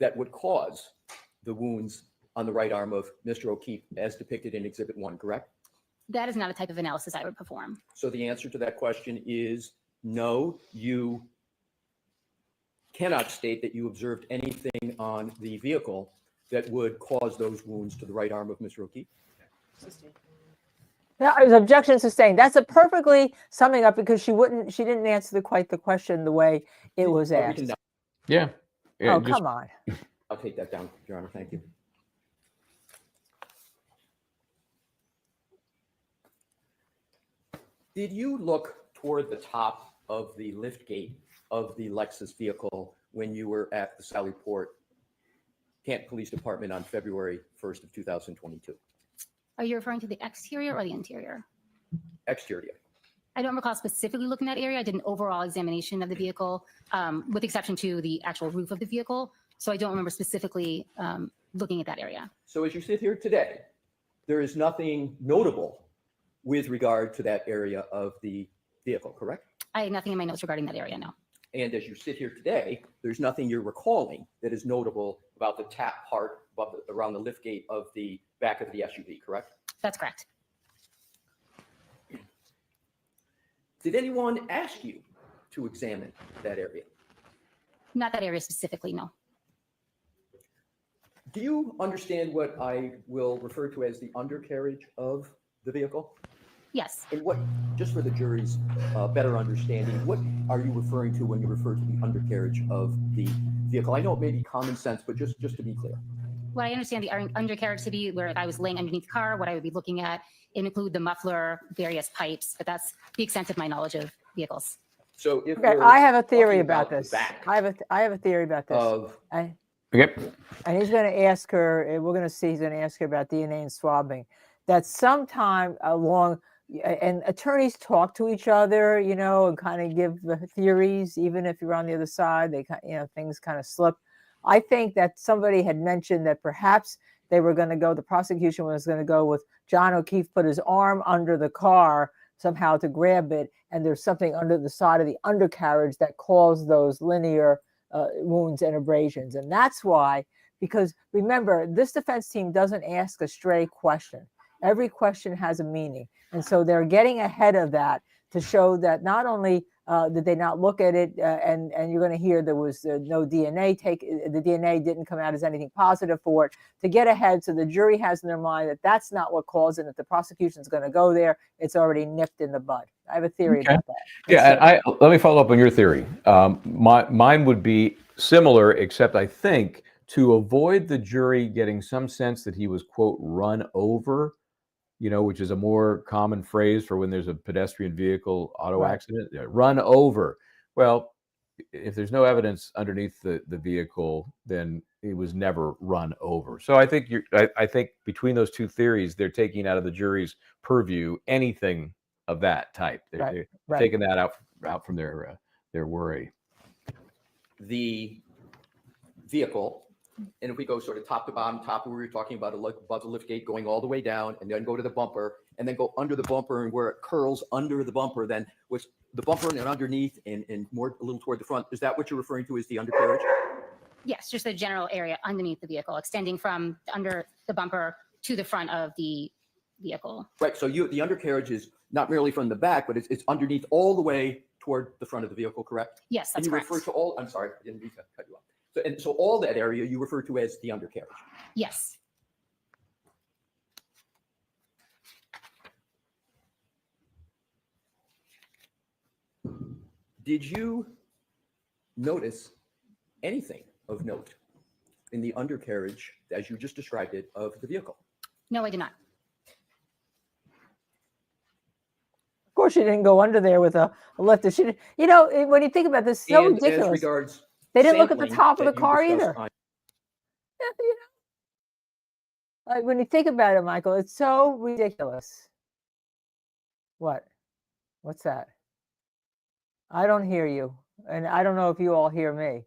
G: that would cause the wounds on the right arm of Mr. O'Keefe as depicted in Exhibit 1, correct?
E: That is not a type of analysis I would perform.
G: So the answer to that question is no, you cannot state that you observed anything on the vehicle that would cause those wounds to the right arm of Mr. O'Keefe.
D: Yeah, it was objection sustained. That's a perfectly summing up because she didn't answer quite the question the way it was
G: Oh, we
D: asked.
G: can now-
B: Yeah.
D: Oh, come on.
G: I'll take that down, Your Honor. Thank you. Did you look toward the top of the lift gate of the Lexus vehicle when you were at the Sally Port Canton Police Department on February 1st of 2022?
E: Are you referring to the exterior or the interior?
G: Exterior.
E: I don't recall specifically looking at that area. I did an overall examination of the vehicle, with exception to the actual roof of the vehicle. So I don't remember specifically looking at that area.
G: So as you sit here today, there is nothing notable with regard to that area of the vehicle, correct?
E: I had nothing in my notes regarding that area, no.
G: And as you sit here today, there's nothing you're recalling that is notable about the tap part around the lift gate of the back of the SUV, correct?
E: That's correct.
G: Did anyone ask you to examine that area?
E: Not that area specifically, no.
G: Do you understand what I will refer to as the undercarriage of the vehicle?
E: Yes.
G: And what, just for the jury's better understanding, what are you referring to when you refer to the undercarriage of the vehicle? I know it may be common sense, but just to be clear.
E: What I understand the undercarriage to be where if I was laying underneath the car, what I would be looking at, include the muffler, various pipes, but that's the extent of my knowledge of vehicles.
G: So if
D: Okay,
G: we're
D: I have a theory
G: talking
D: about
G: the
D: this.
G: back
D: I have a theory about this.
G: of
B: Okay.
D: And he's going to ask her, and we're going to see, he's going to ask her about DNA and swabbing, that sometime along, and attorneys talk to each other, you know, and kind of give the theories, even if you're on the other side, they, you know, things kind of slip. I think that somebody had mentioned that perhaps they were going to go, the prosecution was going to go with John O'Keefe put his arm under the car somehow to grab it, and there's something under the side of the undercarriage that caused those linear wounds and abrasions. And that's why, because remember, this defense team doesn't ask a stray question. Every question has a meaning. And so they're getting ahead of that to show that not only did they not look at it, and you're going to hear there was no DNA the DNA didn't come out as anything positive for it, to get ahead so the jury has in their mind that that's not what caused it, that the prosecution's going to go there. It's already nipped in the bud. I have a theory about that.
B: Yeah, and let me follow up on your theory. Mine would be similar, except I think to avoid the jury getting some sense that he was, quote, run over, you know, which is a more common phrase for when there's a pedestrian vehicle auto accident, run over. Well, if there's no evidence underneath the vehicle, then it was never run over. So I think I think between those two theories, they're taking out of the jury's purview anything of that type. They're taking that out from their worry.
G: the vehicle, and if we go sort of top to bottom, top where we were talking about the lift gate going all the way down, and then go to the bumper, and then go under the bumper, and where it curls under the bumper, then was the bumper and underneath and more a little toward the front. Is that what you're referring to as the undercarriage?
E: Yes, just the general area underneath the vehicle, extending from under the bumper to the front of the vehicle.
G: Right. So the undercarriage is not merely from the back, but it's underneath all the way toward the front of the vehicle, correct?
E: Yes, that's
G: and you
E: correct.
G: refer to all, I'm sorry, I didn't mean to cut you off. So all that area you refer to as the undercarriage.
E: Yes.
G: Did you notice anything of note in the undercarriage, as you just described it, of the vehicle?
E: No, I did not.
D: Of course, she didn't go under there with a lift. She didn't, you know, when you think about this, it's so
G: And
D: ridiculous.
G: as regards
D: They didn't look at the
G: sampling
D: top of
G: that
D: the
G: you
D: car
G: discussed
D: either.
G: on-
D: You know? Like, when you think about it, Michael, it's so ridiculous. What? What's that? I don't hear you, and I don't know if you all hear me.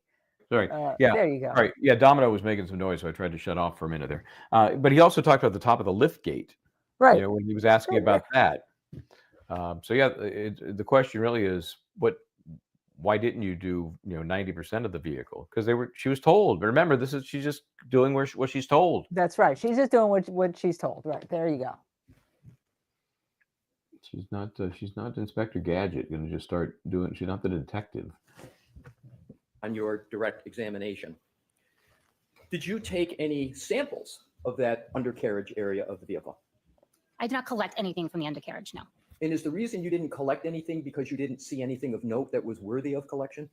B: Sorry.
D: There you go.
B: Right. Yeah, Domino was making some noise, so I tried to shut off for a minute there. But he also talked about the top of the lift gate.
D: Right.
B: You know, when he was asking about that. So yeah, the question really is, why didn't you do 90% of the vehicle? Because she was told. But remember, she's just doing what she's told.
D: That's right. She's just doing what she's told. Right. There you go.
B: She's not Inspector Gadget going to just start doing. She's not the detective.
G: On your direct examination, did you take any samples of that undercarriage area of the vehicle?
E: I did not collect anything from the undercarriage, no.
G: And is the reason you didn't collect anything because you didn't see anything of note that was worthy of collection?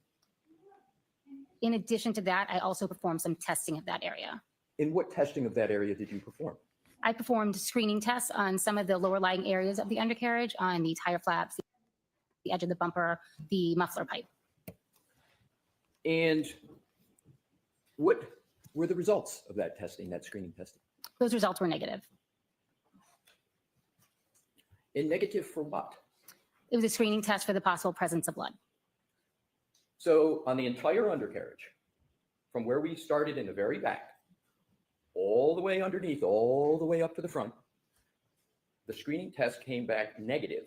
E: In addition to that, I also performed some testing of that area.
G: And what testing of that area did you perform?
E: I performed screening tests on some of the lower lying areas of the undercarriage, on the tire flaps, the edge of the bumper, the muffler pipe.
G: And what were the results of that testing, that screening testing?
E: Those results were negative.
G: And negative for what?
E: It was a screening test for the possible presence of blood.
G: So on the entire undercarriage, from where we started in the very back, all the way underneath, all the way up to the front, the screening test came back negative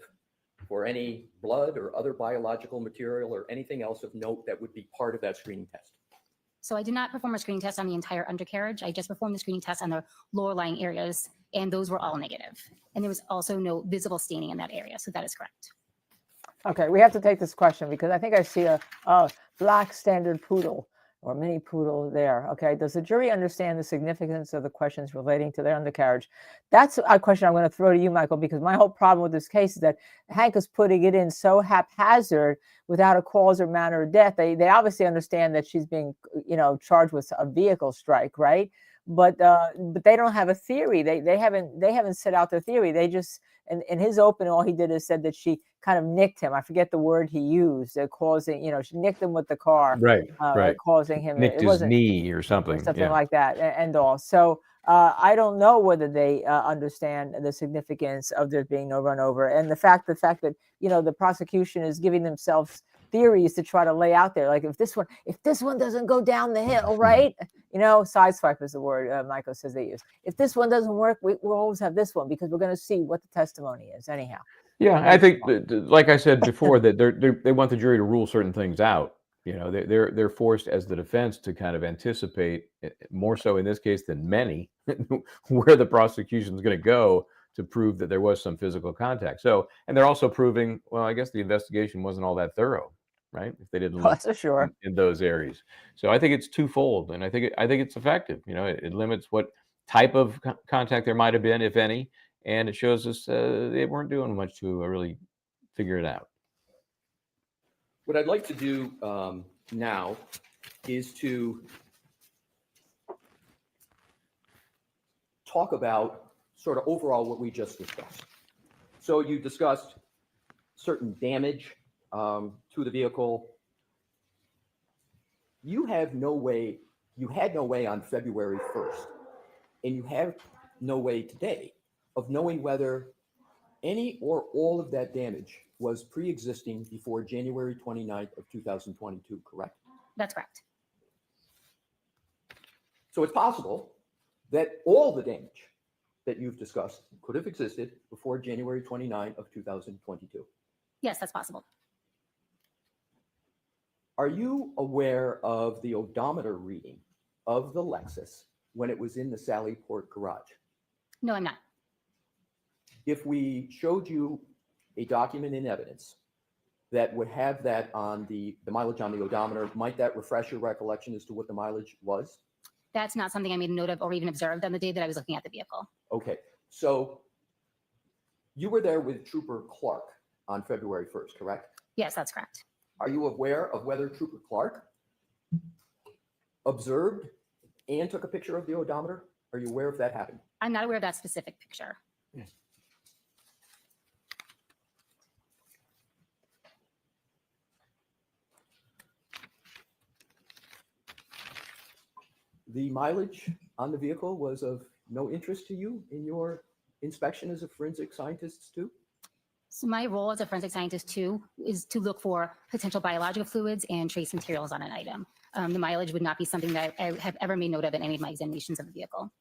G: for any blood or other biological material or anything else of note that would be part of that screening test?
E: So I did not perform a screening test on the entire undercarriage. I just performed the screening test on the lower lying areas, and those were all negative. And there was also no visible staining in that area. So that is correct.
D: Okay, we have to take this question because I think I see a black standard poodle or mini poodle there. Okay, does the jury understand the significance of the questions relating to their undercarriage? That's a question I'm going to throw to you, Michael, because my whole problem with this case is that Hank is putting it in so haphazard without a cause or manner of death. They obviously understand that she's being, charged with a vehicle strike, right? But they don't have a theory. They haven't set out their theory. They just in his opening, all he did is said that she kind of nicked him. I forget the word he used, causing, she nicked him with the car,
B: Right.
D: causing him.
B: Nicked
D: it
B: his
D: wasn't
B: knee or something. Yeah.
D: like that, and all. So I don't know whether they understand the significance of there being no run over, and the fact that the prosecution is giving themselves theories to try to lay out there, like if this one doesn't go down the hill, right? Sideswipe is the word Michael says they use. If this one doesn't work, we'll always have this one because we're going to see what the testimony is anyhow.
B: Yeah, I think, like I said before, that they want the jury to rule certain things out. They're forced as the defense to kind of anticipate, more so in this case than many, where the prosecution is going to go to prove that there was some physical contact. So, and they're also proving, well, I guess the investigation wasn't all that thorough, right? If they didn't look
D: That's for sure
B: in those areas. So I think it's twofold, and I think it's effective. It limits what type of contact there might have been, if any, and it shows us they weren't doing much to really figure it out.
G: What I'd like to do now is to talk about sort of overall what we just discussed. So you discussed certain damage to the vehicle. You had no way on February 1st, and you have no way today of knowing whether any or all of that damage was pre-existing before January 29th of 2022, correct?
E: That's correct.
G: So it's possible that all the damage that you've discussed could have existed before January 29th of 2022.
E: Yes, that's possible.
G: Are you aware of the odometer reading of the Lexus when it was in the Sallyport garage?
E: No, I'm not.
G: If we showed you a document in evidence that would have that on the mileage on the odometer, might that refresh your recollection as to what the mileage was?
E: That's not something I made a note of or even observed on the day that I was looking at the vehicle.
G: Okay, so you were there with Trooper Clark on February 1st, correct?
E: Yes, that's correct.
G: Are you aware of whether Trooper Clark observed and took a picture of the odometer? Are you aware if that happened?
E: I'm not aware of that specific picture.
G: Yes. The mileage on the vehicle was of no interest to you in your inspection as a forensic scientist too?
E: So my role as a forensic scientist too is to look for potential biological fluids and trace materials on an item. The mileage would not be something that I have ever made note of in any of my examinations of the vehicle.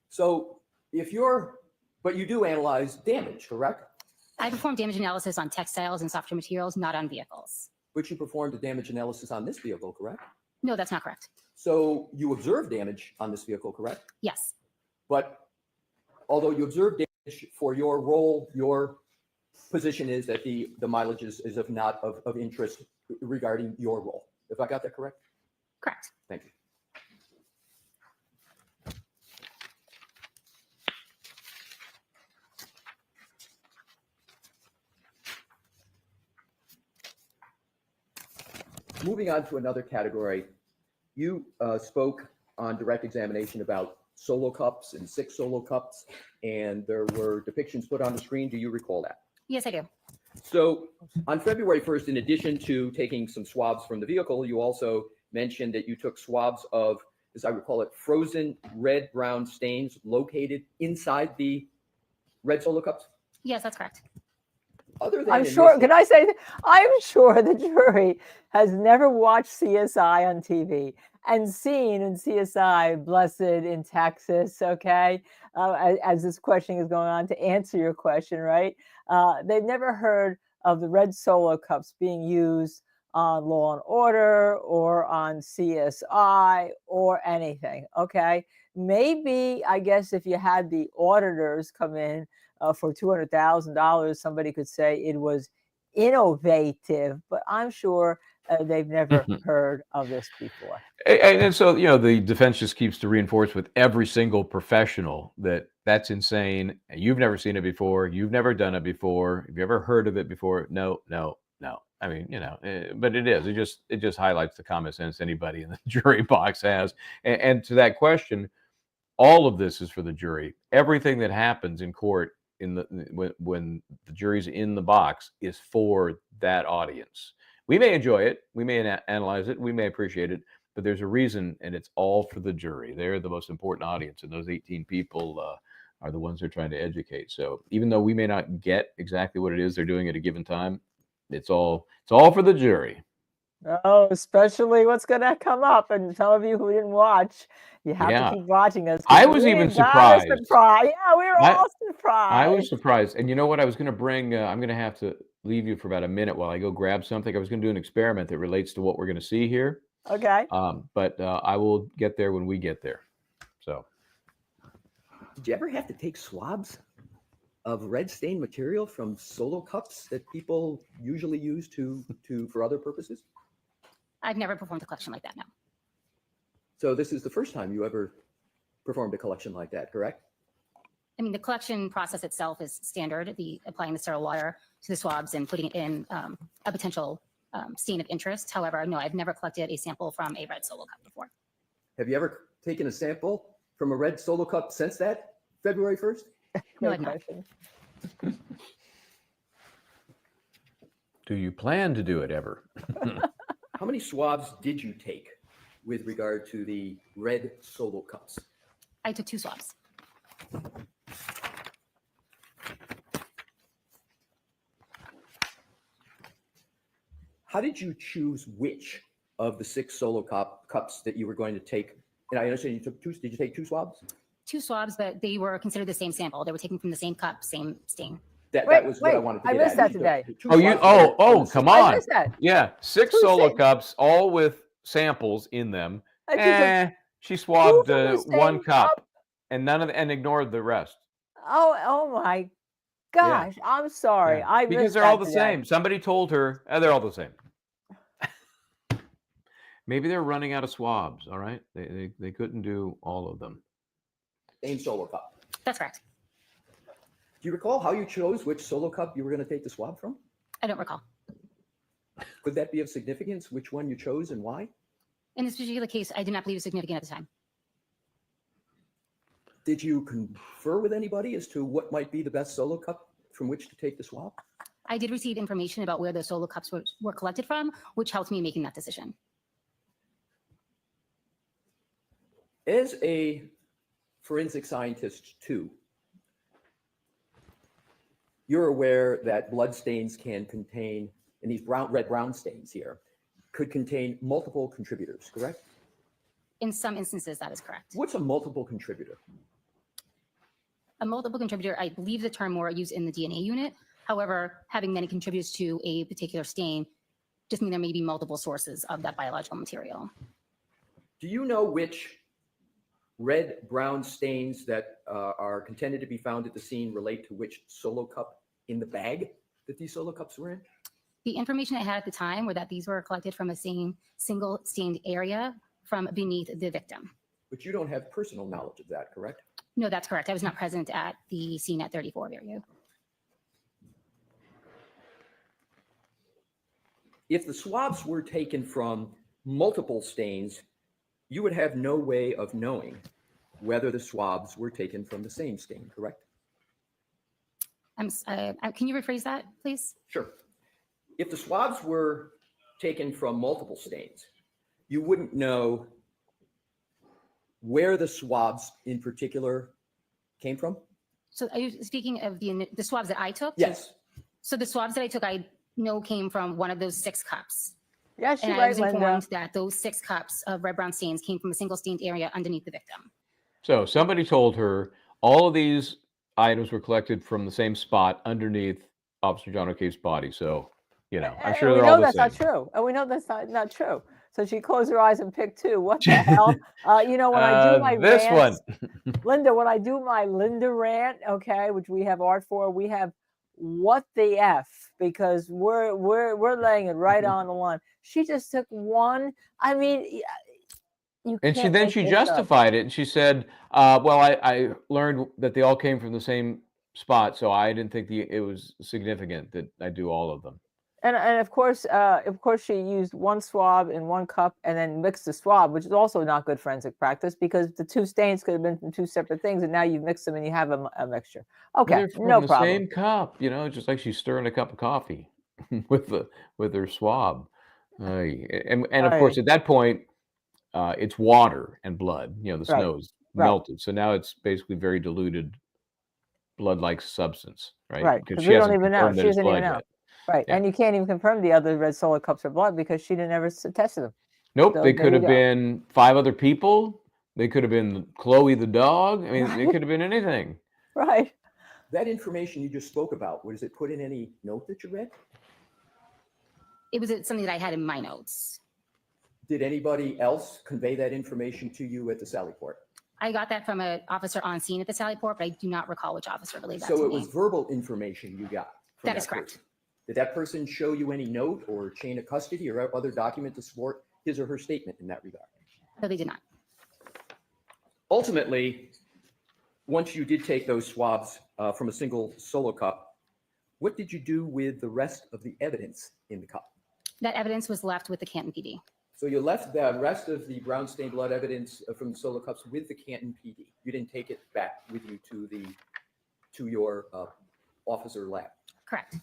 G: So but you do analyze damage, correct?
E: I perform damage analysis on textiles and softer materials, not on vehicles.
G: But you performed a damage analysis on this vehicle, correct?
E: No, that's not correct.
G: So you observed damage on this vehicle, correct?
E: Yes.
G: But although you observed damage for your role, your position is that the mileage is of not of interest regarding your role. If I got that correct?
E: Correct.
G: Thank you. Moving on to another category, you spoke on direct examination about solo cups and 6 solo cups, and there were depictions put on the screen. Do you recall that?
E: Yes, I do.
G: So on February 1st, in addition to taking some swabs from the vehicle, you also mentioned that you took swabs of, as I recall it, frozen red-brown stains located inside the red solo cups?
E: Yes, that's correct.
G: Other than
D: I'm sure, can I say, I'm sure the jury has never watched CSI on TV and seen in CSI Blessed in Texas, okay, as this question is going on to answer your question, right? They've never heard of the red Solo cups being used on Law and Order or on CSI or anything. Okay. Maybe, I guess, if you had the auditors come in for $200,000, somebody could say it was innovative, but I'm sure they've never heard of this before.
B: And so, the defense just keeps to reinforce with every single professional that that's insane. And you've never seen it before. You've never done it before. Have you ever heard of it before? No, no, no. I mean, but it is. It just highlights the common sense anybody in the jury box has. And to that question, all of this is for the jury. Everything that happens in court when the jury's in the box is for that audience. We may enjoy it, we may analyze it, we may appreciate it, but there's a reason, and it's all for the jury. They're the most important audience, and those 18 people are the ones they're trying to educate. So even though we may not get exactly what it is they're doing at a given time, it's all for the jury.
D: Oh, especially what's going to come up. And some of you who didn't watch, you have to keep watching us.
B: I was even surprised.
D: Yeah, we were all surprised.
B: I was surprised. And you know what? I was going to bring, I'm going to have to leave you for about a minute while I go grab something. I was going to do an experiment that relates to what we're going to see here.
D: Okay.
B: But I will get there when we get there. So.
G: Did you ever have to take swabs of red stain material from Solo cups that people usually use for other purposes?
E: I've never performed a collection like that, no.
G: So this is the first time you ever performed a collection like that, correct?
E: I mean, the collection process itself is standard, applying the sterile water to the swabs and putting it in a potential stain of interest. However, no, I've never collected a sample from a red Solo cup before.
G: Have you ever taken a sample from a red Solo cup since that February 1st?
E: No, I've not.
B: Do you plan to do it ever?
G: How many swabs did you take with regard to the red Solo cups?
E: I took 2 swabs.
G: How did you choose which of the 6 Solo cups that you were going to take? And I understand you took 2. Did you take 2 swabs?
E: 2 swabs, but they were considered the same sample. They were taken from the same cup, same stain.
G: That was what I wanted to
D: I
G: get
D: missed
G: at.
D: that today.
B: Come
D: I
B: on.
D: missed that.
B: Yeah, 6
D: Who
B: Solo
D: said-
B: cups, all with samples in them. She
D: Two
B: swabbed
D: from the
B: one
D: same
B: cup,
D: cup?
B: and ignored the rest.
D: Oh my gosh. I'm sorry.
B: Yeah.
D: I
B: Because
D: missed
B: they're all
D: that
B: the
D: today.
B: same. Somebody told her they're all the same. Maybe they're running out of swabs. All right, they couldn't do all of them.
G: Same Solo cup.
E: That's correct.
G: Do you recall how you chose which Solo cup you were going to take the swab from?
E: I don't recall.
G: Could that be of significance, which one you chose and why?
E: In this particular case, I did not believe it was significant at the time.
G: Did you confer with anybody as to what might be the best Solo cup from which to take the swab?
E: I did receive information about where the Solo cups were collected from, which helped me making that decision.
G: As a forensic scientist too, you're aware that blood stains can contain, and these red-brown stains here, could contain multiple contributors, correct?
E: In some instances, that is correct.
G: What's a multiple contributor?
E: A multiple contributor, I believe the term more used in the DNA unit. However, having many contributors to a particular stain just means there may be multiple sources of that biological material.
G: Do you know which red-brown stains that are contended to be found at the scene relate to which Solo cup in the bag that these Solo cups were in?
E: The information I had at the time were that these were collected from a single stained area from beneath the victim.
G: But you don't have personal knowledge of that, correct?
E: No, that's correct. I was not present at the scene at 34 Verrier.
G: If the swabs were taken from multiple stains, you would have no way of knowing whether the swabs were taken from the same stain, correct?
E: Can you rephrase that, please?
G: Sure. If the swabs were taken from multiple stains, you wouldn't know where the swabs in particular came from?
E: So are you speaking of the swabs that I took?
G: Yes.
E: So the swabs that I took, I know came from one of those 6 cups.
D: Yes,
E: And
D: you're
E: I
D: right,
E: was
D: Linda.
E: informed that those 6 cups of red-brown stains came from a single stained area underneath the victim.
B: So somebody told her all of these items were collected from the same spot underneath Officer John O'Keefe's body. So, you know, I'm
D: And
B: sure
D: we
B: they're all
D: know
B: the
D: that's not
B: same.
D: true. And we know that's not true. So she closed her eyes and picked two. What the hell? When I do my
B: This one.
D: rants, Linda, when I do my Linda rant, okay, which we have art for, we have what the F, because we're laying it right on the line. She just took one. I mean, you
B: And
D: can't
B: then
D: make
B: she
D: this up.
B: justified it, and she said, "Well, I learned that they all came from the same spot, so I didn't think it was significant that I do all of them."
D: And of course, she used one swab in one cup and then mixed the swab, which is also not good forensic practice because the two stains could have been from two separate things, and now you've mixed them and you have a mixture.
B: But
D: Okay,
B: they're
D: no
B: from the
D: problem.
B: same cup, you know, just like she's stirring a cup of coffee with her swab. And of course,
D: Aye.
B: at that point, it's water and blood. You know, the
D: Right,
B: snow's
D: right,
B: melted, so now it's basically very diluted blood-like substance, right?
D: right.
B: Because
D: Because
B: she
D: we don't
B: hasn't
D: even know.
B: confirmed that
D: She
B: it's
D: doesn't even
B: blood
D: know.
B: yet.
D: Right,
B: Yeah.
D: and you can't even confirm the other red solid cups are blood because she didn't ever tested them.
B: Nope,
D: So
B: they
D: there
B: could
D: you
B: have
D: go.
B: been 5 other people. They could have been Chloe the dog. I mean, it
D: Right,
B: could have been anything.
D: right.
G: That information you just spoke about, was it put in any note that you read?
E: It was something that I had in my notes.
G: Did anybody else convey that information to you at the Sally Port?
E: I got that from an officer on scene at the Sally Port, but I do not recall which officer relayed that
G: So
E: to
G: it
E: me.
G: was verbal information you got from
E: That is correct.
G: person. Did that person show you any note or chain of custody or other document to support his or her statement in that regard?
E: No, they did not.
G: Ultimately, once you did take those swabs from a single solo cup, what did you do with the rest of the evidence in the cup?
E: That evidence was left with the Canton PD.
G: So you left the rest of the brown stained blood evidence from the solo cups with the Canton PD. You didn't take it back with you to your officer lab.
E: Correct.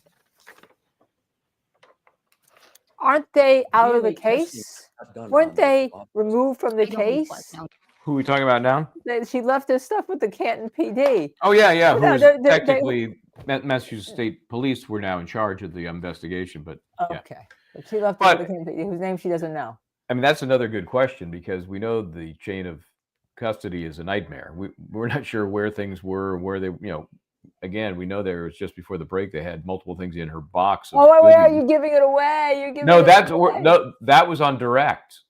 D: Aren't they out of the
G: DNA testing
D: case?
G: was not done
D: Weren't
G: on
D: they
G: those officers.
D: removed from the
E: I don't believe it was,
D: case?
E: no.
B: Who are we talking about now?
D: She left this stuff with the Canton PD.
B: Oh, yeah. Who
D: No,
B: is
D: they-
B: technically Massachusetts State Police were now in charge of the investigation, but yeah.
D: Okay, but she left it
B: But-
D: with the Canton PD, whose name she doesn't know.
B: I mean, that's another good question because we know the chain of custody is a nightmare. We're not sure where things were, where they, you know, again, we know there was just before the break, they had multiple things in her box.
D: Oh, wait, are you giving it away? You're giving
B: No,
D: it away.
B: that was on direct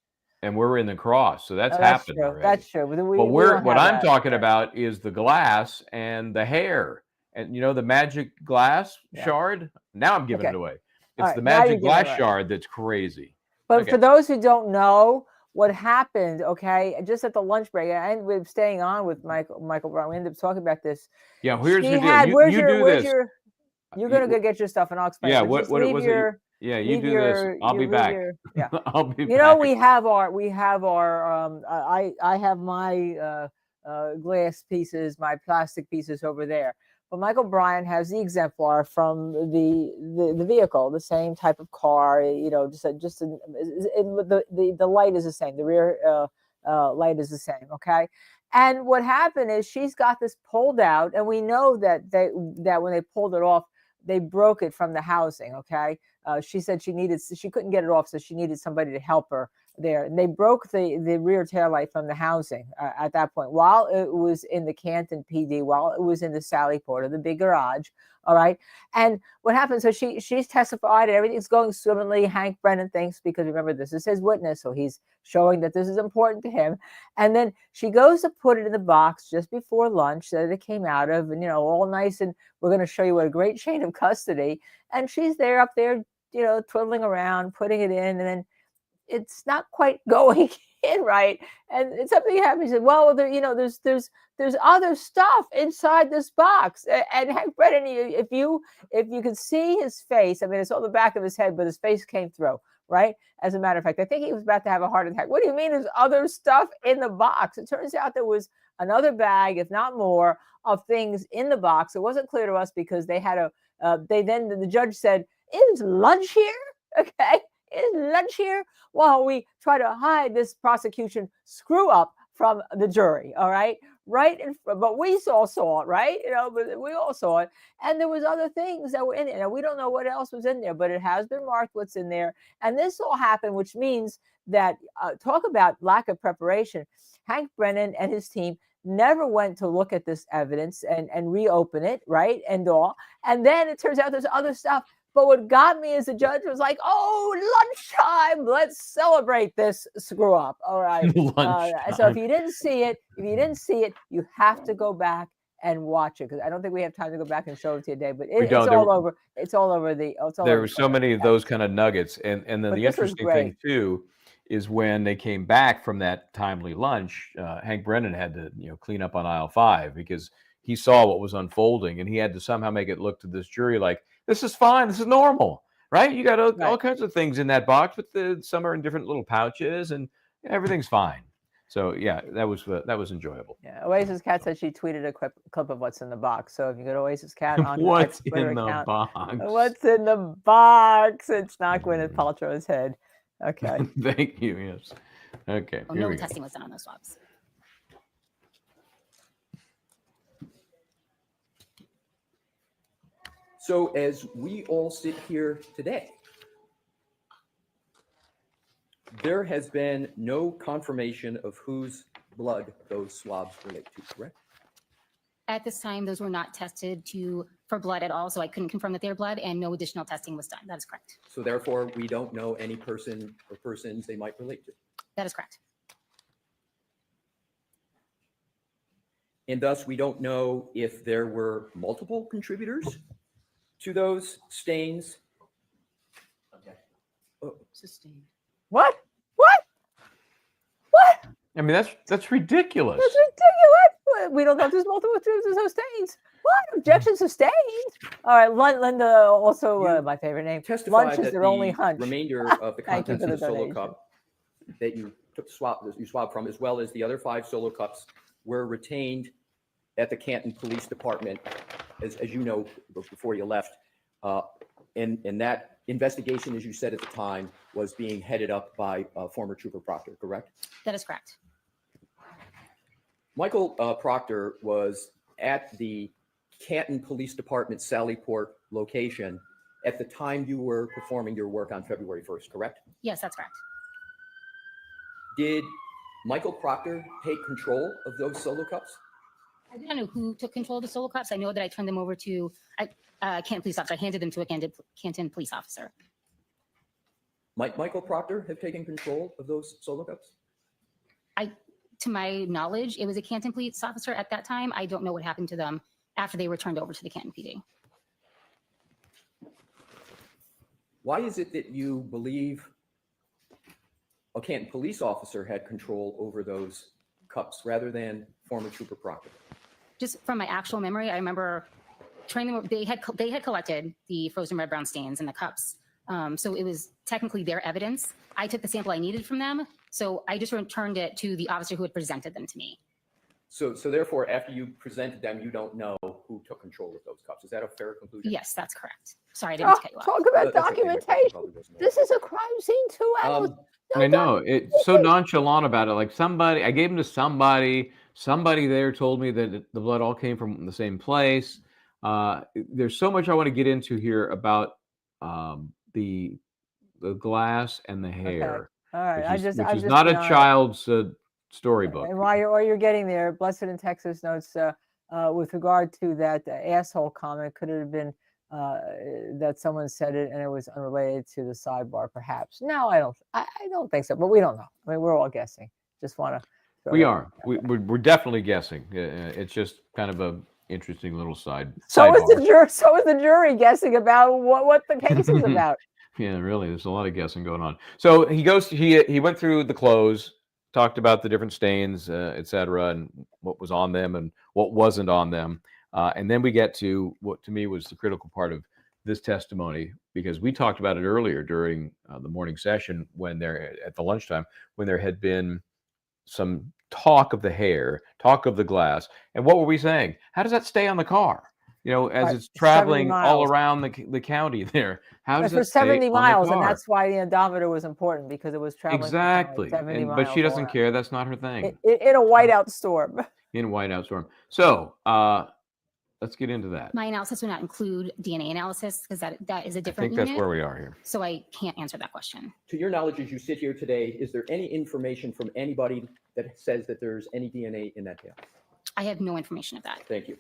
B: and we're in the cross. So that's
D: Oh, that's
B: happened
D: true.
B: already.
D: That's true. But we
B: But
D: don't
B: what
D: have
B: I'm
D: that.
B: talking about is the glass and the hair. And you know, the magic glass
D: Yeah.
B: shard. Now I'm giving
D: Okay.
B: it away. It's
D: All right,
B: the
D: now you're
B: magic
D: giving it
B: glass
D: away.
B: shard that's crazy.
D: But
B: Okay.
D: for those who don't know what happened, okay, just at the lunch break, and we're staying on with Michael Brown. We ended up talking about this.
B: Yeah, here's
D: She
B: the
D: had.
B: deal.
D: Where's
B: You
D: your?
B: do
D: Where's
B: this.
D: your? You're gonna go get your stuff, and I'll explain.
B: Yeah,
D: But
B: what
D: just
B: was
D: leave
B: it?
D: your.
B: Yeah, you
D: leave
B: do
D: your,
B: this. I'll be
D: leave
B: back.
D: your- yeah.
B: I'll be
D: You
B: back.
D: know, we have our. I have my glass pieces, my plastic pieces over there. But Michael Bryan has the exemplar from the vehicle, the same type of car. You know, the light is the same. The rear light is the same. Okay. And what happened is she's got this pulled out, and we know that when they pulled it off, they broke it from the housing. Okay. She said she couldn't get it off, so she needed somebody to help her there. And they broke the rear taillight from the housing at that point while it was in the Canton PD, while it was in the Sally Port, or the big garage. All right. And what happened? So she's testified and everything's going swimmingly. Hank Brennan thinks, because remember, this is his witness, so he's showing that this is important to him. And then she goes to put it in the box just before lunch that it came out of, and, you know, all nice. And we're going to show you what a great chain of custody. And she's up there, you know, twiddling around, putting it in, and then it's not quite going in right. And something happens. She said, well, there's other stuff inside this box. And Hank Brennan, if you could see his face, I mean, it's on the back of his head, but his face came through, right? As a matter of fact, I think he was about to have a heart attack. What do you mean there's other stuff in the box? It turns out there was another bag, if not more, of things in the box. It wasn't clear to us because they had the judge said, is lunch here? Okay. Is lunch here? While we try to hide this prosecution screw up from the jury. All right. Right. But we all saw it, right? You know, but we all saw it. And there was other things that were in it. Now, we don't know what else was in there, but it has been marked what's in there. And this all happened, which means that talk about lack of preparation. Hank Brennan and his team, never went to look at this evidence and reopen it, right? And all. And then it turns out there's other stuff. But what got me as a judge was like, oh, lunchtime, let's celebrate this screw up. All right. So if you didn't see it, you have to go back and watch it, because I don't think we have time to go back and show it to you today. But it's all over. It's all over the.
B: There were so many of those kind of nuggets, and then the interesting thing too is when they came back from that timely lunch, Hank Brennan had to clean up on aisle 5 because he saw what was unfolding, and he had to somehow make it look to this jury like, this is fine, this is normal, right? You got all kinds of things in that box, but some are in different little pouches, and everything's fine. So yeah, that was enjoyable.
D: Yeah, Oasis Cat said she tweeted a clip of what's in the box. So if you go to Oasis Cat on
B: what's
D: Twitter
B: in the
D: account,
B: box?
D: What's in the box? It's not Gwyneth Paltrow's head. Okay.
B: Thank you. Yes. Okay.
E: Oh,
B: here
E: no
B: we go.
E: testing was done on those swabs.
G: So as we all sit here today, there has been no confirmation of whose blood those swabs relate to, correct?
E: At this time, those were not tested for blood at all, so I couldn't confirm that they were blood, and no additional testing was done. That is correct.
G: So therefore, we don't know any person or persons they might relate to.
E: That is correct.
G: And thus, we don't know if there were multiple contributors to those stains.
F: Sustained.
D: What?
B: I mean, that's ridiculous.
D: That's ridiculous. We don't know if there's multiple stains. What? Objection sustained. All right, Linda, also my favorite name.
G: Testified
D: Lunch is
G: that
D: their
G: the
D: only hunch.
G: remainder of the
D: Thank you
G: contents
D: for
G: of the
D: the
G: solo
D: donation.
G: cup that you swabbed from, as well as the other 5 solo cups, were retained at the Canton Police Department, as you know, before you left. And that investigation, as you said at the time, was being headed up by former Trooper Proctor, correct?
E: That is correct.
G: Michael Proctor was at the Canton Police Department Sallyport location at the time you were performing your work on February 1st, correct?
E: Yes, that's correct.
G: Did Michael Proctor take control of those solo cups?
E: I don't know who took control of the solo cups. I know that I turned them over to Canton police officer. I handed them to a Canton police officer.
G: Might Michael Proctor have taken control of those solo cups?
E: To my knowledge, it was a Canton police officer at that time. I don't know what happened to them after they were turned over to the Canton PD.
G: Why is it that you believe a Canton police officer had control over those cups rather than former Trooper Proctor?
E: Just from my actual memory, I remember training them. They had collected the frozen red brown stains in the cups, so it was technically their evidence. I took the sample I needed from them, so I just returned it to the officer who had presented them to me.
G: So therefore, after you presented them, you don't know who took control of those cups. Is that a fair conclusion?
E: Yes, that's correct. Sorry, I didn't cut you off.
D: Talk about
G: That's okay. My question
D: documentation.
G: probably wasn't
D: This is a crime scene too.
B: I know, it's so nonchalant about it. Like I gave them to somebody there told me that the blood all came from the same place. There's so much I want to get into here about the glass and the hair.
D: All right,
B: which is not a child's storybook.
D: And while you're getting there, Blessed in Texas notes with regard to that asshole comment, could it have been that someone said it and it was unrelated to the sidebar, perhaps? No, I don't think so, but we don't know. I mean, we're all guessing. Just want to.
B: We're definitely guessing. It's just kind of a interesting little side.
D: So is the jury guessing about what the case is about.
B: Yeah, really, there's a lot of guessing going on. So he went through the clothes, talked about the different stains, et cetera, and what was on them and what wasn't on them. And then we get to what to me was the critical part of this testimony, because we talked about it earlier during the morning session at the lunchtime, when there had been some talk of the hair, talk of the glass. And what were we saying? How does that stay on the car? As it's traveling all around the county there. How does it stay
D: 70 miles,
B: on the car?
D: and that's why the odometer was important, because it was traveling.
B: Exactly.
D: 70 miles
B: But she doesn't care. That's not her thing.
D: In a whiteout storm.
B: In a whiteout storm. So let's get into that.
E: My analysis would not include DNA analysis, because that is a
B: I
E: different
B: think
E: unit.
B: that's where we are here.
E: So I can't answer that question.
G: To your knowledge, as you sit here today, is there any information from anybody that says that there's any DNA in that tail?
E: I have no information of that.
G: Thank you.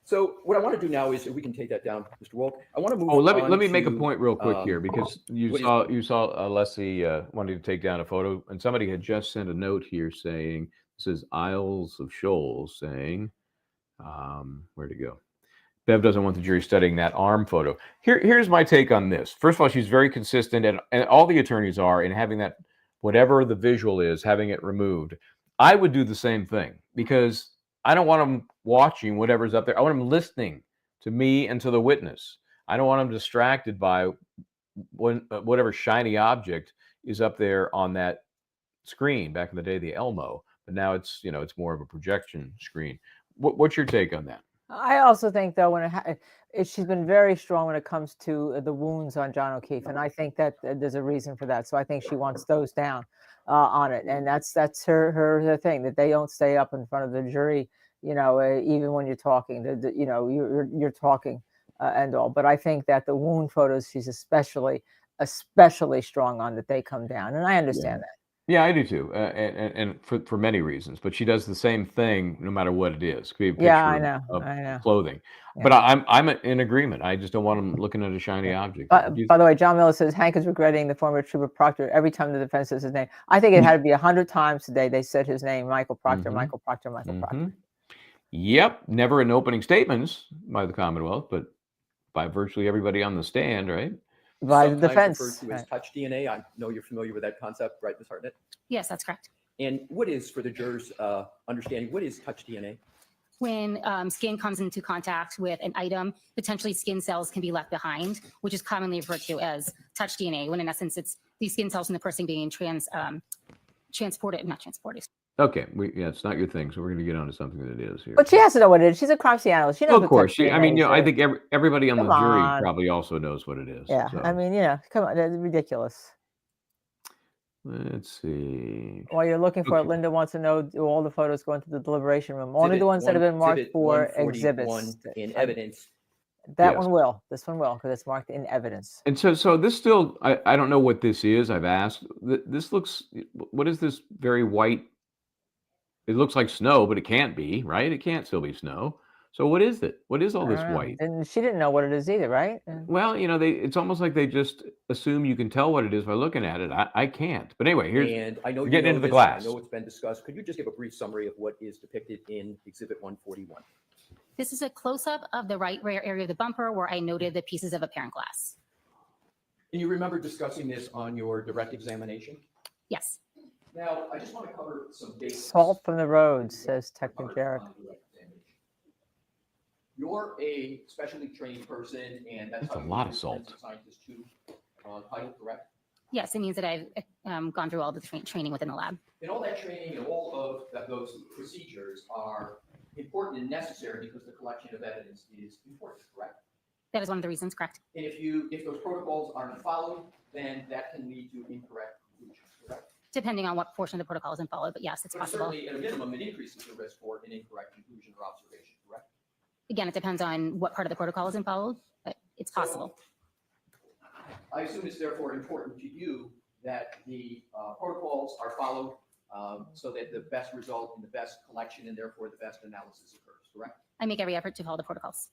G: So what I want to do now is, if we can take that down, Mr. Wolk, I want to move
B: Oh, let
G: on
B: me make a
G: to,
B: point real quick here, because you
G: what is-
B: saw Leslie wanting to take down a photo, and somebody had just sent a note here saying, this is Isles of Shoals saying, where'd it go? Bev doesn't want the jury studying that arm photo. Here's my take on this. First of all, she's very consistent, and all the attorneys are, in having that, whatever the visual is, having it removed. I would do the same thing, because I don't want them watching whatever's up there. I want them listening to me and to the witness. I don't want them distracted by whatever shiny object is up there on that screen. Back in the day, the Elmo, but now it's it's more of a projection screen. What's your take on that?
D: I also think, though, she's been very strong when it comes to the wounds on John O'Keefe, and I think that there's a reason for that. So I think she wants those down on it, and that's her thing, that they don't stay up in front of the jury, even when you're talking. You're talking and all. But I think that the wound photos, she's especially strong on, that they come down, and I understand that.
B: Yeah, I do too, and for many reasons. But she does the same thing no matter what it is. Could be a picture
D: Yeah, I know.
B: of clothing.
D: Yeah.
B: But I'm in agreement. I just don't want them looking at a shiny object.
D: By the way, John Miller says Hank is regretting the former Trooper Proctor every time the defense says his name. I think it had to be 100 times today they said his name, Michael Proctor, Michael Proctor, Michael Proctor.
B: Yep, never in opening statements by the Commonwealth, but by virtually everybody on the stand, right?
D: By the
G: sometimes
D: defense.
G: referred to as touch DNA. I know you're familiar with that concept, right, Ms. Hartnett?
E: Yes, that's correct.
G: And what is, for the jurors' understanding, what is touch DNA?
E: When skin comes into contact with an item, potentially skin cells can be left behind, which is commonly referred to as touch DNA, when in essence it's these skin cells from the person being transported.
B: Okay, it's not your thing, so we're going to get on to something that it is here.
D: But she has to know what it is. She's a crime scene analyst. She knows.
B: Of course,
D: what touch DNA is.
B: I think everybody on the
D: Come
B: jury
D: on.
B: probably also knows what it is.
D: Yeah,
B: so.
D: I mean, come on, that's ridiculous.
B: Let's see.
D: While you're looking for it,
B: Okay.
D: Linda wants to know, do all the photos go into the deliberation room? Only
G: Exhibit
D: the ones that have been marked
G: Exhibit
D: for
G: 141
D: exhibits.
G: in evidence.
D: That
B: Yes.
D: one will. This one will, because it's marked in evidence.
B: And so this still, I don't know what this is. I've asked. This looks, what is this very white? It looks like snow, but it can't be, right? It can't still be snow. So what is it? What is all this white?
D: And she didn't know what it is either, right?
B: Well, it's almost like they just assume you can tell what it is by looking at it. I can't. But anyway,
G: And I know you
B: getting
G: know
B: into the
G: this,
B: glass.
G: I know it's been discussed. Could you just give a brief summary of what is depicted in Exhibit 141?
E: This is a close-up of the right rear area of the bumper where I noted the pieces of apparent glass.
G: And you remember discussing this on your direct examination?
E: Yes.
G: Now, I just want to cover some basics.
D: Salt from the road, says Technic Jarrett.
G: You're a specially trained person, and that's
B: That's a
G: how
B: lot
G: you
B: of salt.
G: forensic scientist too, title, correct?
E: Yes, it means that I've gone through all the training within the lab.
G: And all that training and all of those procedures are important and necessary because the collection of evidence is important, correct?
E: That is one of the reasons, correct?
G: And if those protocols aren't followed, then that can lead to incorrect conclusions, correct?
E: Depending on what portion of the protocol isn't followed, but yes, it's
G: But
E: possible.
G: certainly, at a minimum, it increases the risk for an incorrect conclusion or observation, correct?
E: Again, it depends on what part of the protocol isn't followed, but it's possible.
G: I assume it's therefore important to you that the protocols are followed so that the best result and the best collection and therefore the best analysis occurs, correct?
E: I make every effort to follow the protocols.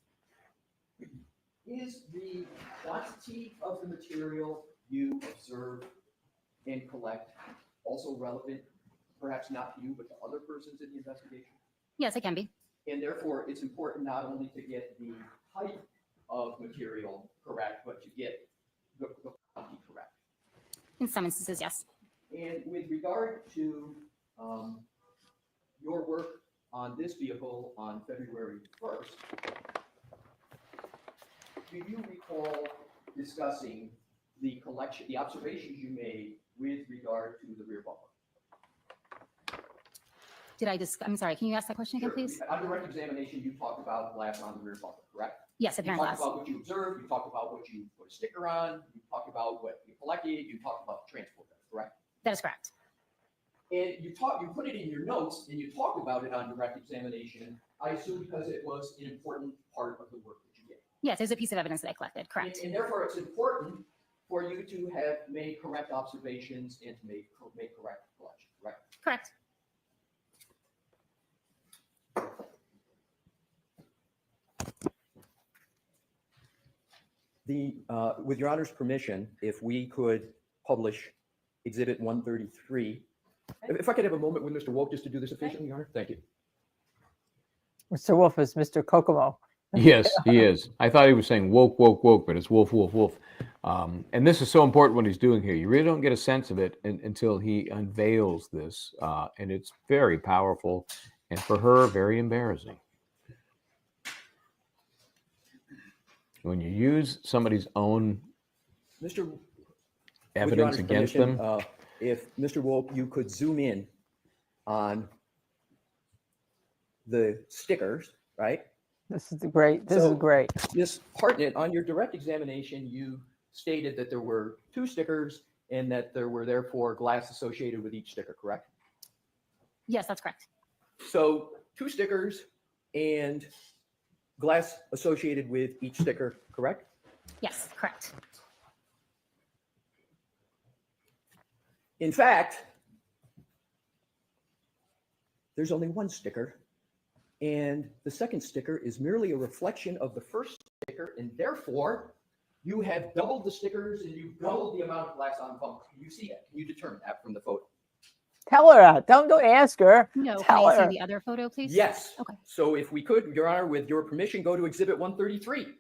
G: Is the quantity of the material you observe and collect also relevant, perhaps not to you, but to other persons in the investigation?
E: Yes, it can be.
G: And therefore, it's important not only to get the type of material correct, but to get the quantity correct.
E: In some instances, yes.
G: And with regard to your work on this vehicle on February 1st, do you recall discussing the observations you made with regard to the rear bumper?
E: I'm sorry, can you ask that question again,
G: Sure.
E: please?
G: On direct examination, you talked about glass on the rear bumper, correct?
E: Yes,
G: You
E: apparent
G: talked
E: glass.
G: about what you observed, you talked about what you put a sticker on, you talked about what you collected, you talked about the transport, correct?
E: That is correct.
G: And you put it in your notes and you talked about it on direct examination, I assume because it was an important part of the work that you did.
E: Yes, there's a piece of evidence that I collected, correct.
G: And therefore, it's important for you to have made correct observations and to make correct collection, correct?
E: Correct.
G: With Your Honor's permission, if we could publish Exhibit 133. If I could have a moment with Mr. Wolf just to do this officially, Your Honor. Thank you.
D: Mr. Wolf is Mr. Kokomo.
B: Yes, he is. I thought he was saying woke, woke, woke, but it's wolf, wolf, wolf. And this is so important what he's doing here. You really don't get a sense of it until he unveils this. And it's very powerful and for her, very embarrassing. When you use somebody's own
G: Mr.
B: evidence against them.
G: If Mr. Wolf, you could zoom in on the stickers, right?
D: This is great. This is great.
G: Ms. Hartnett, on your direct examination, you stated that there were 2 stickers and that there were therefore glass associated with each sticker, correct?
E: Yes, that's correct.
G: So 2 stickers and glass associated with each sticker, correct?
E: Yes, correct.
G: In fact, there's only 1 sticker, and the second sticker is merely a reflection of the first sticker, and therefore you have doubled the stickers and you've doubled the amount of glass on bump. Can you see that? Can you determine that from the photo?
D: Tell her that. Don't ask her.
E: No, can
D: Tell
E: I
D: her.
E: see the other photo, please?
G: Yes.
E: Okay.
G: So if we could, Your Honor, with your permission, go to Exhibit 133.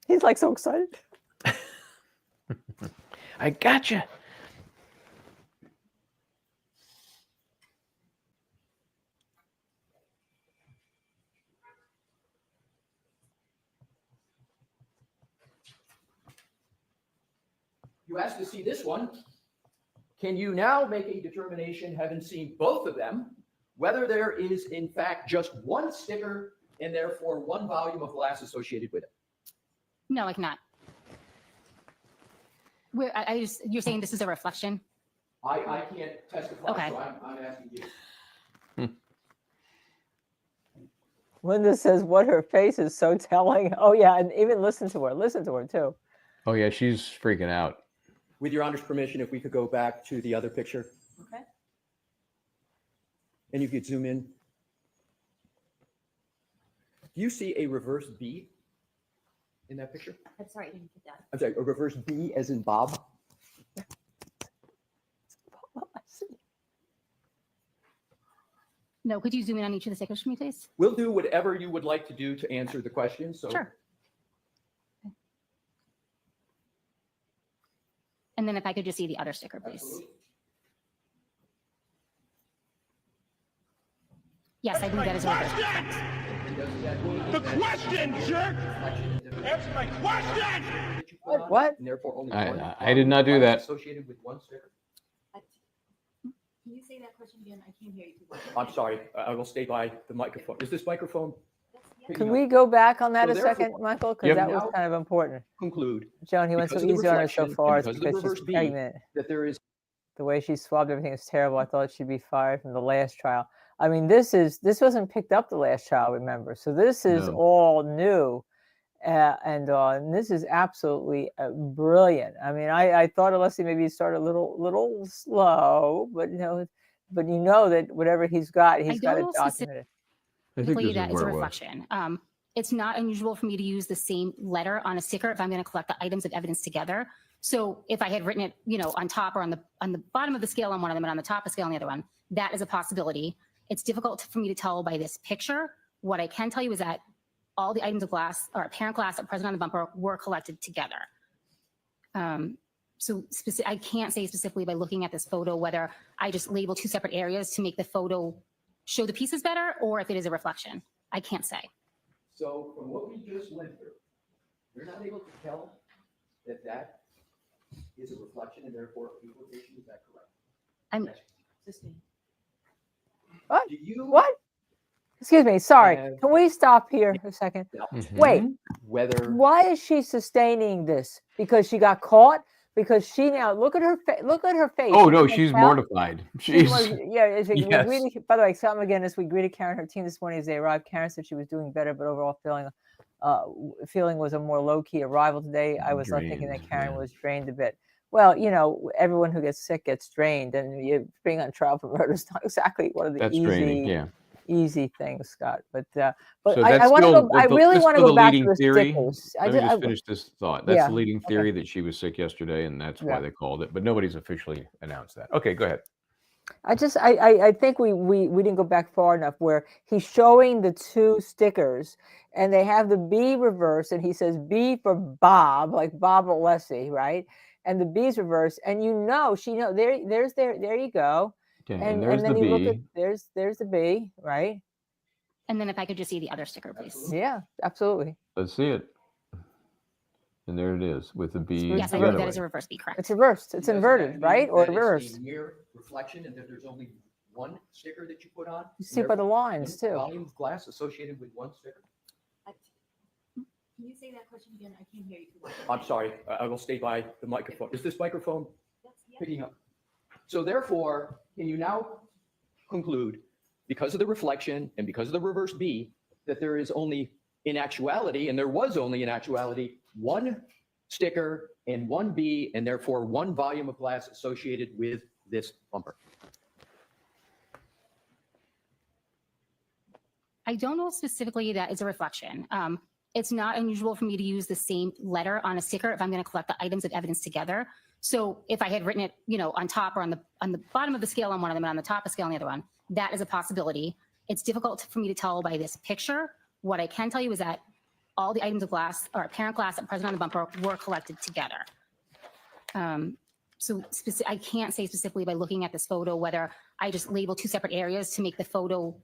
D: He's like so excited.
B: I gotcha.
G: You asked to see this one. Can you now make a determination, having seen both of them, whether there is in fact just 1 sticker and therefore 1 volume of glass associated with it?
E: No, I cannot. You're saying this is a reflection?
G: I can't testify,
E: Okay.
G: so I'm asking you.
D: Linda says what her face is so telling. Oh yeah, and even listen to her too.
B: Oh, yeah, she's freaking out.
G: With Your Honor's permission, if we could go back to the other picture.
F: Okay.
G: And you could zoom in. Do you see a reverse B in that picture?
E: I'm sorry, I didn't get that.
G: I'm sorry, a reverse B as in Bob?
E: No, could you zoom in on each of the stickers for me, please?
G: We'll do whatever you would like to do to answer the question. So
E: Sure. And then if I could just see the other sticker, please.
G: Absolutely.
E: Yes, I believe that is a reverse.
C: The question, jerk! Answer my question!
D: What?
G: And therefore only
B: I-
G: one
B: I did not do that.
G: associated with 1 sticker.
E: Can you say that question again? I can't hear you.
G: I'm sorry, I will stay by the microphone. Is this microphone?
D: Can we go back on that
G: So
D: a second,
G: therefore-
D: Michael? Because
B: Yep.
D: that was
G: Now-
D: kind of important.
G: Conclude
D: Joan, he went so
G: Because of the
D: easy on her so
G: reflection
D: far.
G: and
D: It's
G: because of the
D: because she's
G: reverse B.
D: pregnant.
G: that there is
D: The way she swabbed everything is terrible. I thought she'd be fired from the last trial. I mean, this wasn't picked up the last trial, remember? So this is
B: No.
D: all new. And this is absolutely brilliant. I mean, I thought Alessi maybe started a little slow, but you know that whatever he's got it
E: know
D: documented.
B: I think
E: Simply
B: this
E: that
B: is
E: is a
B: where it was.
E: reflection. It's not unusual for me to use the same letter on a sticker if I'm going to collect the items of evidence together. So if I had written it, on top or on the bottom of the scale on one of them and on the top of the scale on the other one, that is a possibility. It's difficult for me to tell by this picture. What I can tell you is that all the items of glass or apparent glass that are present on the bumper were collected together. I can't say specifically by looking at this photo whether I just label 2 separate areas to make the photo show the pieces better or if it is a reflection. I can't say.
G: So from what we just went through, you're not able to tell that is a reflection and therefore equivocation. Is that correct?
E: I'm
D: What?
G: Do you
D: What? Excuse me. Sorry.
G: have-
D: Can we stop here a second? Wait.
G: whether
D: Why is she sustaining this? Because she got caught? Because she now look at her face. Look at her face.
B: Oh,
D: She
B: no,
D: can't
B: she's
D: tell.
B: mortified.
D: She
B: She's,
D: was- yeah. As we
B: Yes.
D: greeted, by the way, something again as we greeted Karen, her team this morning as they arrived. Karen said she was doing better, but overall feeling was a more low key arrival today. I was thinking that
B: Drained,
D: Karen
B: yeah.
D: was drained a bit. Well, everyone who gets sick gets drained, and you being on trial for murder is not exactly one of the
B: that's
D: easy
B: draining. Yeah.
D: easy things, Scott. But
B: So
D: I
B: that's
D: want to
B: still
D: go. I really
B: this is
D: want to
B: still
D: go
B: the
D: back to
B: leading
D: the
B: theory.
D: stickers.
B: Let me just finish this thought. That's
D: Yeah.
B: the leading
D: Okay.
B: theory, that she was sick yesterday, and that's why
D: Yeah.
B: they called it. But nobody's officially announced that. Okay, go ahead.
D: I think we didn't go back far enough, where he's showing the two stickers and they have the B reversed, and he says B for Bob, like Bob Alessi, right? And the B's reversed, and there you go.
B: Okay,
D: And
B: there's
D: then
B: the
D: you look at
B: B.
D: there's the B, right?
E: And then if I could just see the other sticker, please.
D: Yeah, absolutely.
B: Let's see it. And there it is with the B.
E: Yes, I
B: the
E: believe
B: other
E: that is
B: way.
E: a reverse B, correct.
D: It's reversed. It's inverted, right? Or reversed.
G: Mere reflection, and that there's only one sticker that you put on.
D: You see by the lines too.
G: Volume of glass associated with one sticker.
E: Can you say that question again? I can't hear you.
G: I'm sorry. I will stay by the microphone. Is this microphone picking up? So therefore, can you now conclude, because of the reflection and because of the reverse B, that there is only, in actuality, and there was only in actuality, one sticker and one B, and therefore one volume of glass associated with this bumper?
E: I don't know specifically that it's a reflection. It's not unusual for me to use the same letter on a sticker if I'm going to collect the items of evidence together. So if I had written it, on top or on the bottom of the scale on one of them and on the top of the scale on the other one, that is a possibility. It's difficult for me to tell by this picture. What I can tell you is that all the items of glass or apparent glass that are present on the bumper were collected together. So I can't say specifically by looking at this photo whether I just label two separate areas to make the photo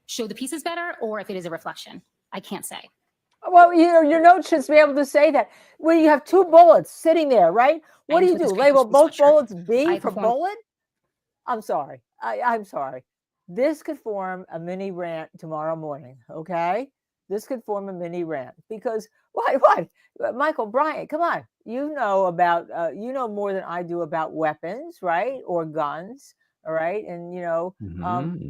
E: show the pieces better, or if it is a reflection. I can't say.
D: Well, your note should be able to say that. Well, you have two bullets sitting there, right? What do you do? Label both bullets B for bullet? I'm sorry. I'm sorry. This could form a mini rant tomorrow morning, okay? This could form a mini rant because what? Michael Bryant, come on. You know more than I do about weapons, right? Or guns, all right? And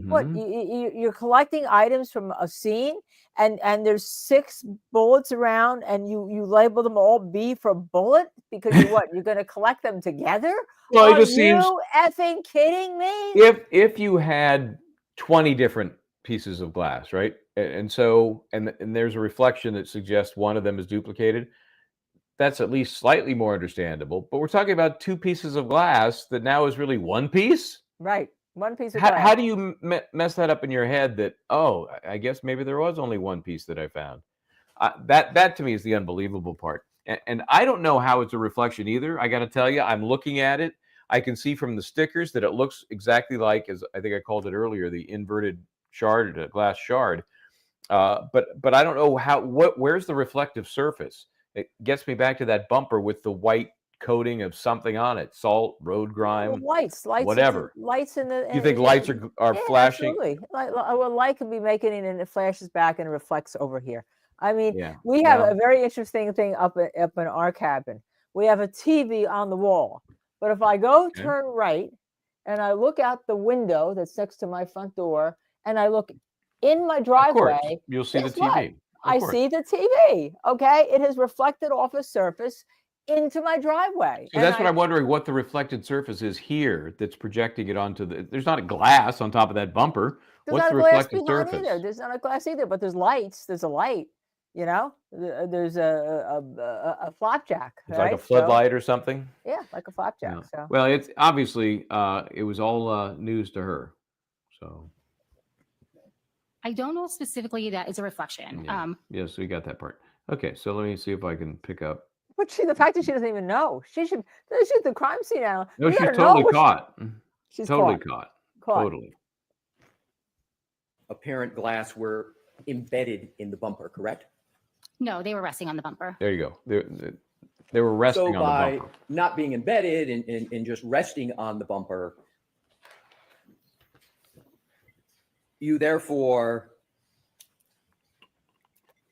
D: what you're collecting items from a scene, and there's 6 bullets around, and you label them all B for bullet because you're going to collect them together?
B: Well,
D: Are you effing kidding me?
B: If you had 20 different pieces of glass, right? And there's a reflection that suggests one of them is duplicated, that's at least slightly more understandable. But we're talking about 2 pieces of glass that now is really one piece?
D: Right. One piece of glass.
B: How do you mess that up in your head that, oh, I guess maybe there was only one piece that I found? That to me is the unbelievable part. And I don't know how it's a reflection either. I got to tell you, I'm looking at it. I can see from the stickers that it looks exactly like, as I think I called it earlier, the inverted shard, glass shard. But I don't know where's the reflective surface? It gets me back to that bumper with the white coating of something on it, salt, road grime,
D: lights,
B: whatever.
D: Lights in the.
B: You think lights are flashing?
D: Absolutely. Light can be making it, and it flashes back and reflects over here. I mean,
B: Yeah.
D: we have a very interesting thing up in our cabin. We have a TV on the wall, but if I go turn right and I look out the window that's next to my front door, and I look in my driveway,
B: of course, you'll see the TV.
D: What? I see the TV. Okay, it has reflected off a surface into my driveway.
B: So that's what I'm wondering, what the reflected surface is here that's projecting it onto there's not a glass on top of that bumper. What's the reflected surface?
D: There's not a glass either, but there's lights. There's a light. There's a flapjack.
B: It's like a floodlight or something.
D: Yeah, like a flapjack.
B: Yeah.
D: So.
B: Well, it's obviously it was all news to her. So.
E: I don't know specifically that it's a reflection.
B: Yeah. Yes, we got that part. Okay, so let me see if I can pick up.
D: But the fact that she doesn't even know, she's the crime scene now.
B: No, she's totally caught.
D: She's
B: totally caught. Totally.
G: Apparent glass were embedded in the bumper, correct?
E: No, they were resting on the bumper.
B: There you go. They were resting on the bumper.
G: So by not being embedded and just resting on the bumper, you therefore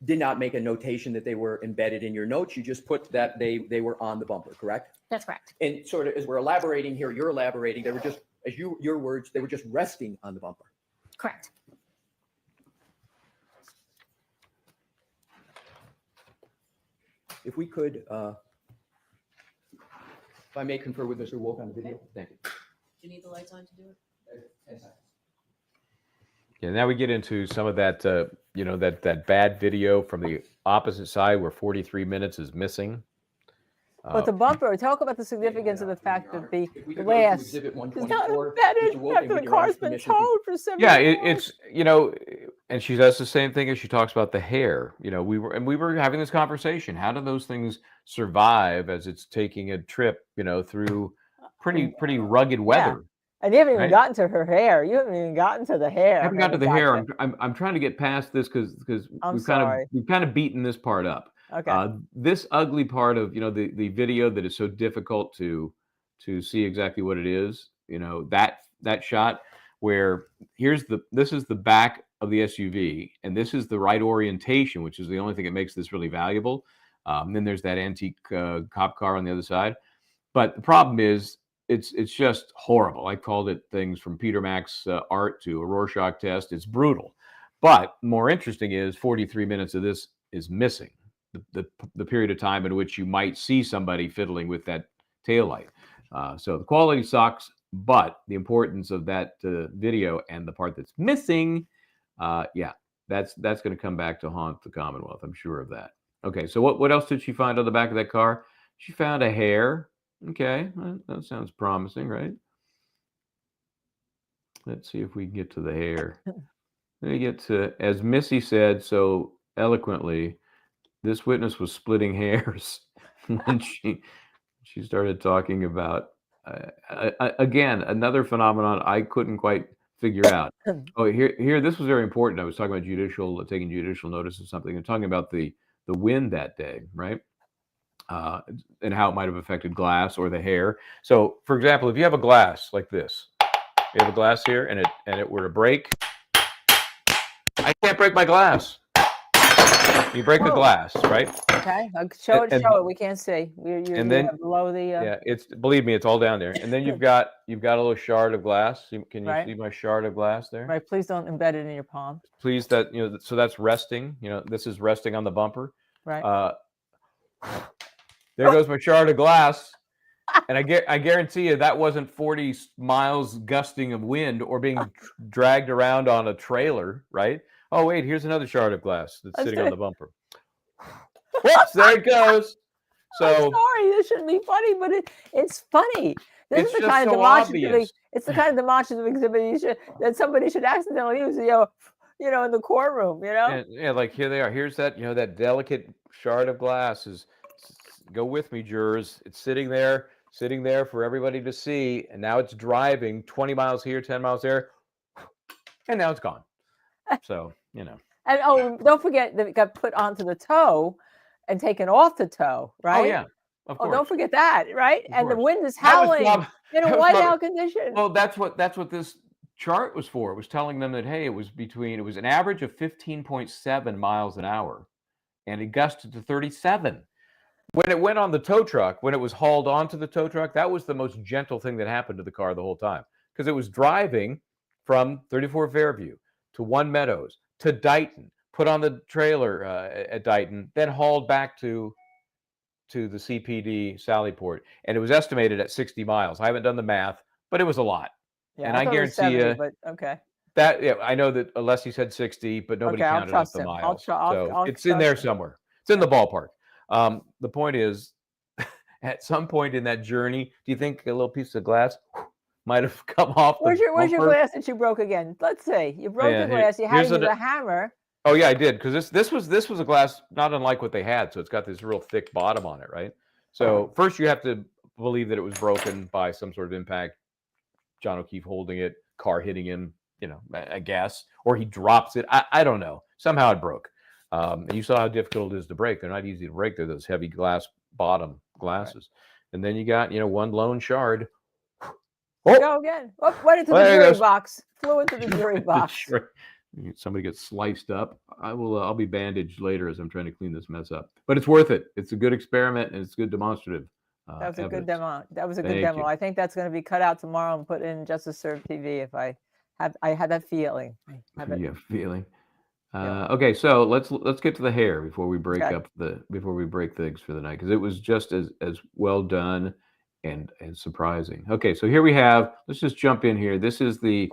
G: did not make a notation that they were embedded in your notes. You just put that they were on the bumper, correct?
E: That's correct.
G: And sort of as we're elaborating here, you're elaborating, they were just, as your words, they were just resting on the bumper.
E: Correct.
G: If we could, if I may confer with Mr. Wolf on the video. Thank you.
F: Do you need the lights on to do it?
B: Yeah, now we get into some of that, that bad video from the opposite side where 43 minutes is missing.
D: But the bumper, talk about the significance of the fact that the
G: If we could go to
D: glass
G: Exhibit
D: is not
G: 124,
D: embedded
G: Mr. Wolfing,
D: after the
G: with your
D: car's
G: honest
D: been
G: permission, if we-
D: towed for 7
B: Yeah,
D: hours.
B: it's and she does the same thing as she talks about the hair. We were having this conversation. How do those things survive as it's taking a trip, through pretty rugged weather?
D: And you haven't even
B: right?
D: gotten to her hair. You haven't even gotten to the hair.
B: I haven't got to the hair.
D: Gotcha.
B: I'm trying to get past this because
D: I'm
B: we've
D: sorry.
B: kind of beaten this part up.
D: Okay.
B: This ugly part of the video that is so difficult to see exactly what it is. That shot where this is the back of the SUV and this is the right orientation, which is the only thing that makes this really valuable. Then there's that antique cop car on the other side. But the problem is it's just horrible. I called it things from Peter Mack's art to a Rorschach test. It's brutal. But more interesting is 43 minutes of this is missing. The period of time in which you might see somebody fiddling with that taillight. So the quality sucks, but the importance of that video and the part that's missing, that's going to come back to haunt the Commonwealth. I'm sure of that. Okay, so what else did she find on the back of that car? She found a hair. Okay, that sounds promising, right? Let's see if we can get to the hair. Let me get to, as Missy said so eloquently, this witness was splitting hairs when she started talking about, again, another phenomenon I couldn't quite figure out. Oh, here, this was very important. I was talking about taking judicial notice of something and talking about the wind that day, right? And how it might have affected glass or the hair. So, for example, if you have a glass like this, you have a glass here, and it were to break, I can't break my glass. You break the glass, right?
D: Okay, show it. We can't see. You're below the.
B: Yeah, believe me, it's all down there. And then you've got a little shard of glass. Can you see my shard of glass there?
D: Right. Please don't embed it in your palm.
B: Please, so that's resting. This is resting on the bumper.
D: Right.
B: There goes my shard of glass. And I guarantee you that wasn't 40 miles gusting of wind or being dragged around on a trailer, right? Oh, wait, here's another shard of glass that's sitting on the bumper. Whoops, there it goes. So
D: I'm sorry, this shouldn't be funny, but it's funny. This is the kind of
B: obvious.
D: It's the kind of demonstrative exhibit that somebody should accidentally use, in the courtroom,
B: And, yeah, like here they are. Here's that, that delicate shard of glass go with me, jurors. It's sitting there for everybody to see. And now it's driving 20 miles here, 10 miles there. And now it's gone. So, And
D: don't forget that it got put onto the toe and taken off the toe, right?
B: Oh, yeah. Of course.
D: Don't forget that, right?
B: Of
D: and
B: course.
D: the wind is howling in a whiteout condition.
B: Well, that's what this chart was for. It was telling them that, hey, it was an average of 15.7 miles an hour, and it gusted to 37. When it went on the tow truck, when it was hauled onto the tow truck, that was the most gentle thing that happened to the car the whole time, because it was driving from 34 Fairview to One Meadows to Dighton, put on the trailer at Dighton, then hauled back to the CPD Sallyport, and it was estimated at 60 miles. I haven't done the math, but it was a lot.
D: Yeah,
B: and I guarantee
D: 70,
B: you,
D: but okay.
B: That I know that Alessi said 60, but nobody counted up the miles. So it's in there somewhere. It's in the ballpark. The point is, at some point in that journey, do you think a little piece of glass might have come off?
D: Where's your glass that you broke again? Let's see. You broke the glass. You had a hammer.
B: Oh yeah, I did, because this was a glass not unlike what they had. So it's got this real thick bottom on it, right? So first you have to believe that it was broken by some sort of impact. John O'Keefe holding it, car hitting him, I guess, or he drops it. I don't know. Somehow it broke. And you saw how difficult it is to break. They're not easy to break. They're those heavy bottom glasses. Right. And then you got, one lone shard.
D: Oh, go again. Oh, went into the jury box. Flew into the jury box.
B: Sure. Somebody gets sliced up. I'll be bandaged later as I'm trying to clean this mess up. But it's worth it. It's a good experiment and it's good demonstrative.
D: That was a good demo. That was a good demo. I think that's going to be cut out tomorrow and put in Justice Serve TV. If I had that feeling.
B: Feeling. Okay, so let's get to the hair before we break things for the night, because it was just as well done and surprising. Okay, so here we have. Let's just jump in here. This is the.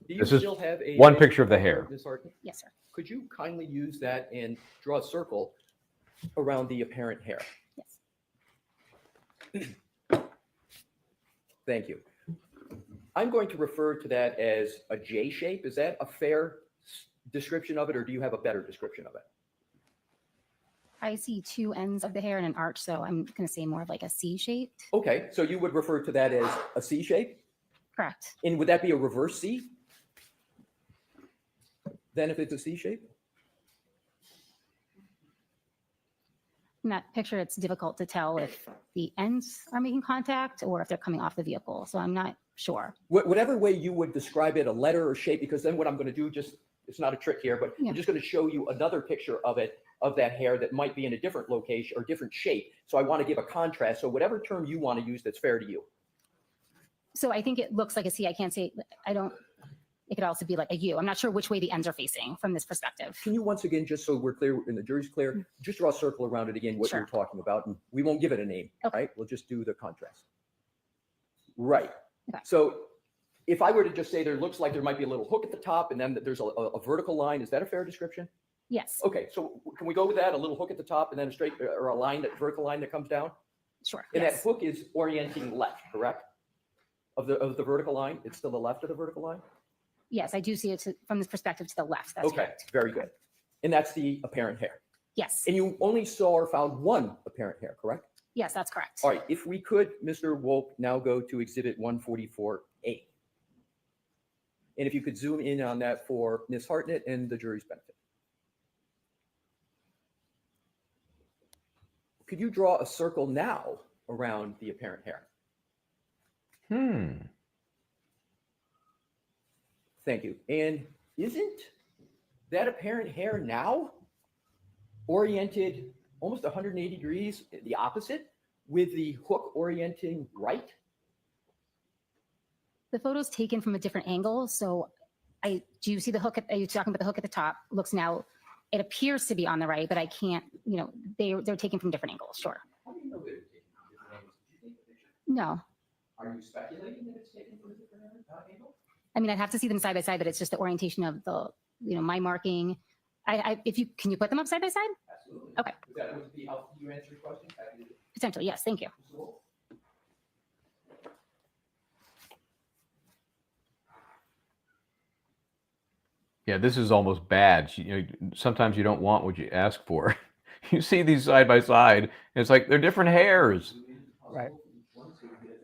G: Do you
B: This is
G: still have a
B: one picture of the hair.
G: Ms. Hartnett?
E: Yes, sir.
G: Could you kindly use that and draw a circle around the apparent hair?
E: Yes.
G: Thank you. I'm going to refer to that as a J shape. Is that a fair description of it, or do you have a better description of it?
E: I see two ends of the hair in an arch, so I'm going to say more of like a C shape.
G: Okay, so you would refer to that as a C shape?
E: Correct.
G: And would that be a reverse C? Then if it's a C shape?
E: In that picture, it's difficult to tell if the ends are making contact or if they're coming off the vehicle. So I'm not sure.
G: Whatever way you would describe it, a letter or shape, because then what I'm going to do, just, it's not a trick here, but
E: Yeah.
G: I'm just going to show you another picture of it, of that hair that might be in a different location or different shape. So I want to give a contrast. So whatever term you want to use that's fair to you.
E: So I think it looks like a C. I can't say, I don't, it could also be like a U. I'm not sure which way the ends are facing from this perspective.
G: Can you once again, just so we're clear and the jury's clear, just draw a circle around it again, what
E: Sure.
G: you're talking about, and we won't give it a name,
E: Okay.
G: right? We'll just do the contrast. Right.
E: Okay.
G: So if I were to just say there looks like there might be a little hook at the top and then there's a vertical line, is that a fair description?
E: Yes,
G: Okay, so can we go with that? A little hook at the top and then a straight or a line, that vertical line that comes down?
E: sure.
G: And
E: Yes.
G: that hook is orienting left, correct? Of the vertical line? It's still the left of the vertical line?
E: Yes, I do see it from this perspective to the left. That's
G: Okay,
E: correct.
G: very good. And that's the apparent hair.
E: Yes.
G: And you only saw or found one apparent hair, correct?
E: Yes, that's correct.
G: All right, if we could, Mr. Wolk, now go to exhibit 144A. And if you could zoom in on that for Ms. Hartnett and the jury's benefit. Could you draw a circle now around the apparent hair? Thank you. And isn't that apparent hair now oriented almost 180 degrees, the opposite, with the hook orienting right?
E: The photo's taken from a different angle. So do you see the hook? Are you talking about the hook at the top? Looks now, it appears to be on the right, but I can't, they're taken from different angles. Sure.
G: How do you know that it's taken from different angles? Did you take the picture?
E: No.
G: Are you speculating that it's taken from a different angle?
E: I mean, I'd have to see them side by side, but it's just the orientation of the, my marking. Can you put them up side by side?
G: Absolutely.
E: Okay.
G: Is that would be how you answer your question?
E: Potentially, yes. Thank you.
B: Yeah, this is almost bad. Sometimes you don't want what you ask for. You see these side by side, and it's like they're different hairs.
D: Right.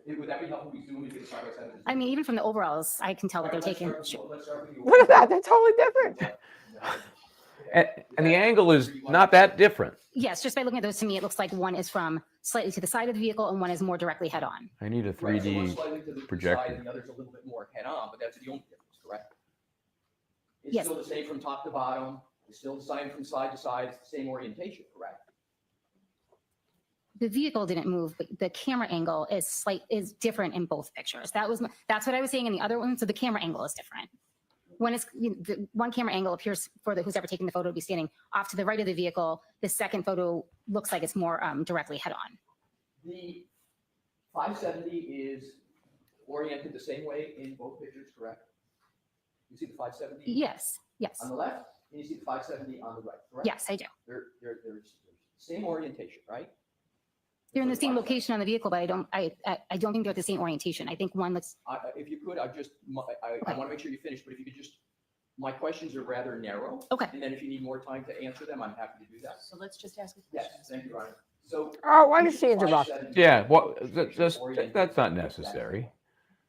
G: Would that be helpful if we zoom into the side by side?
E: I mean, even from the overalls, I can tell that they're taken. Sure.
G: Let's start with you.
D: Look at that. They're totally different.
B: And the angle is not that different.
E: Yes, just by looking at those, to me, it looks like one is from slightly to the side of the vehicle and one is more directly head on.
B: I need a
G: Right, so one's
B: 3D
G: slightly to the
B: projector.
G: side and the other's a little bit more head on, but that's the only difference, correct? It's
E: Yes.
G: still the same from top to bottom. It's still the same from side to side. It's the same orientation, correct?
E: The vehicle didn't move, but the camera angle is different in both pictures. That's what I was saying in the other one. So the camera angle is different. The one camera angle appears for who's ever taking the photo to be standing off to the right of the vehicle. The second photo looks like it's more directly head on.
G: The 570 is oriented the same way in both pictures, correct? You see the 570
E: Yes, yes,
G: on the left, and you see the 570 on the right, correct?
E: yes, I do.
G: They're same orientation, right?
E: They're in the same
G: 570.
E: location on the vehicle, but I don't think they're the same orientation. I think one looks,
G: If you could, I want to make sure you finish, but if you could just, my questions are rather narrow.
E: Okay.
G: And then if you need more time to answer them, I'm happy to do that.
F: So let's just ask a
G: Yes,
F: question.
G: thank you, Your Honor. So.
D: Oh, why does she interrupt?
G: 570
B: Yeah,
G: is oriented
B: that's not
G: to the
B: necessary.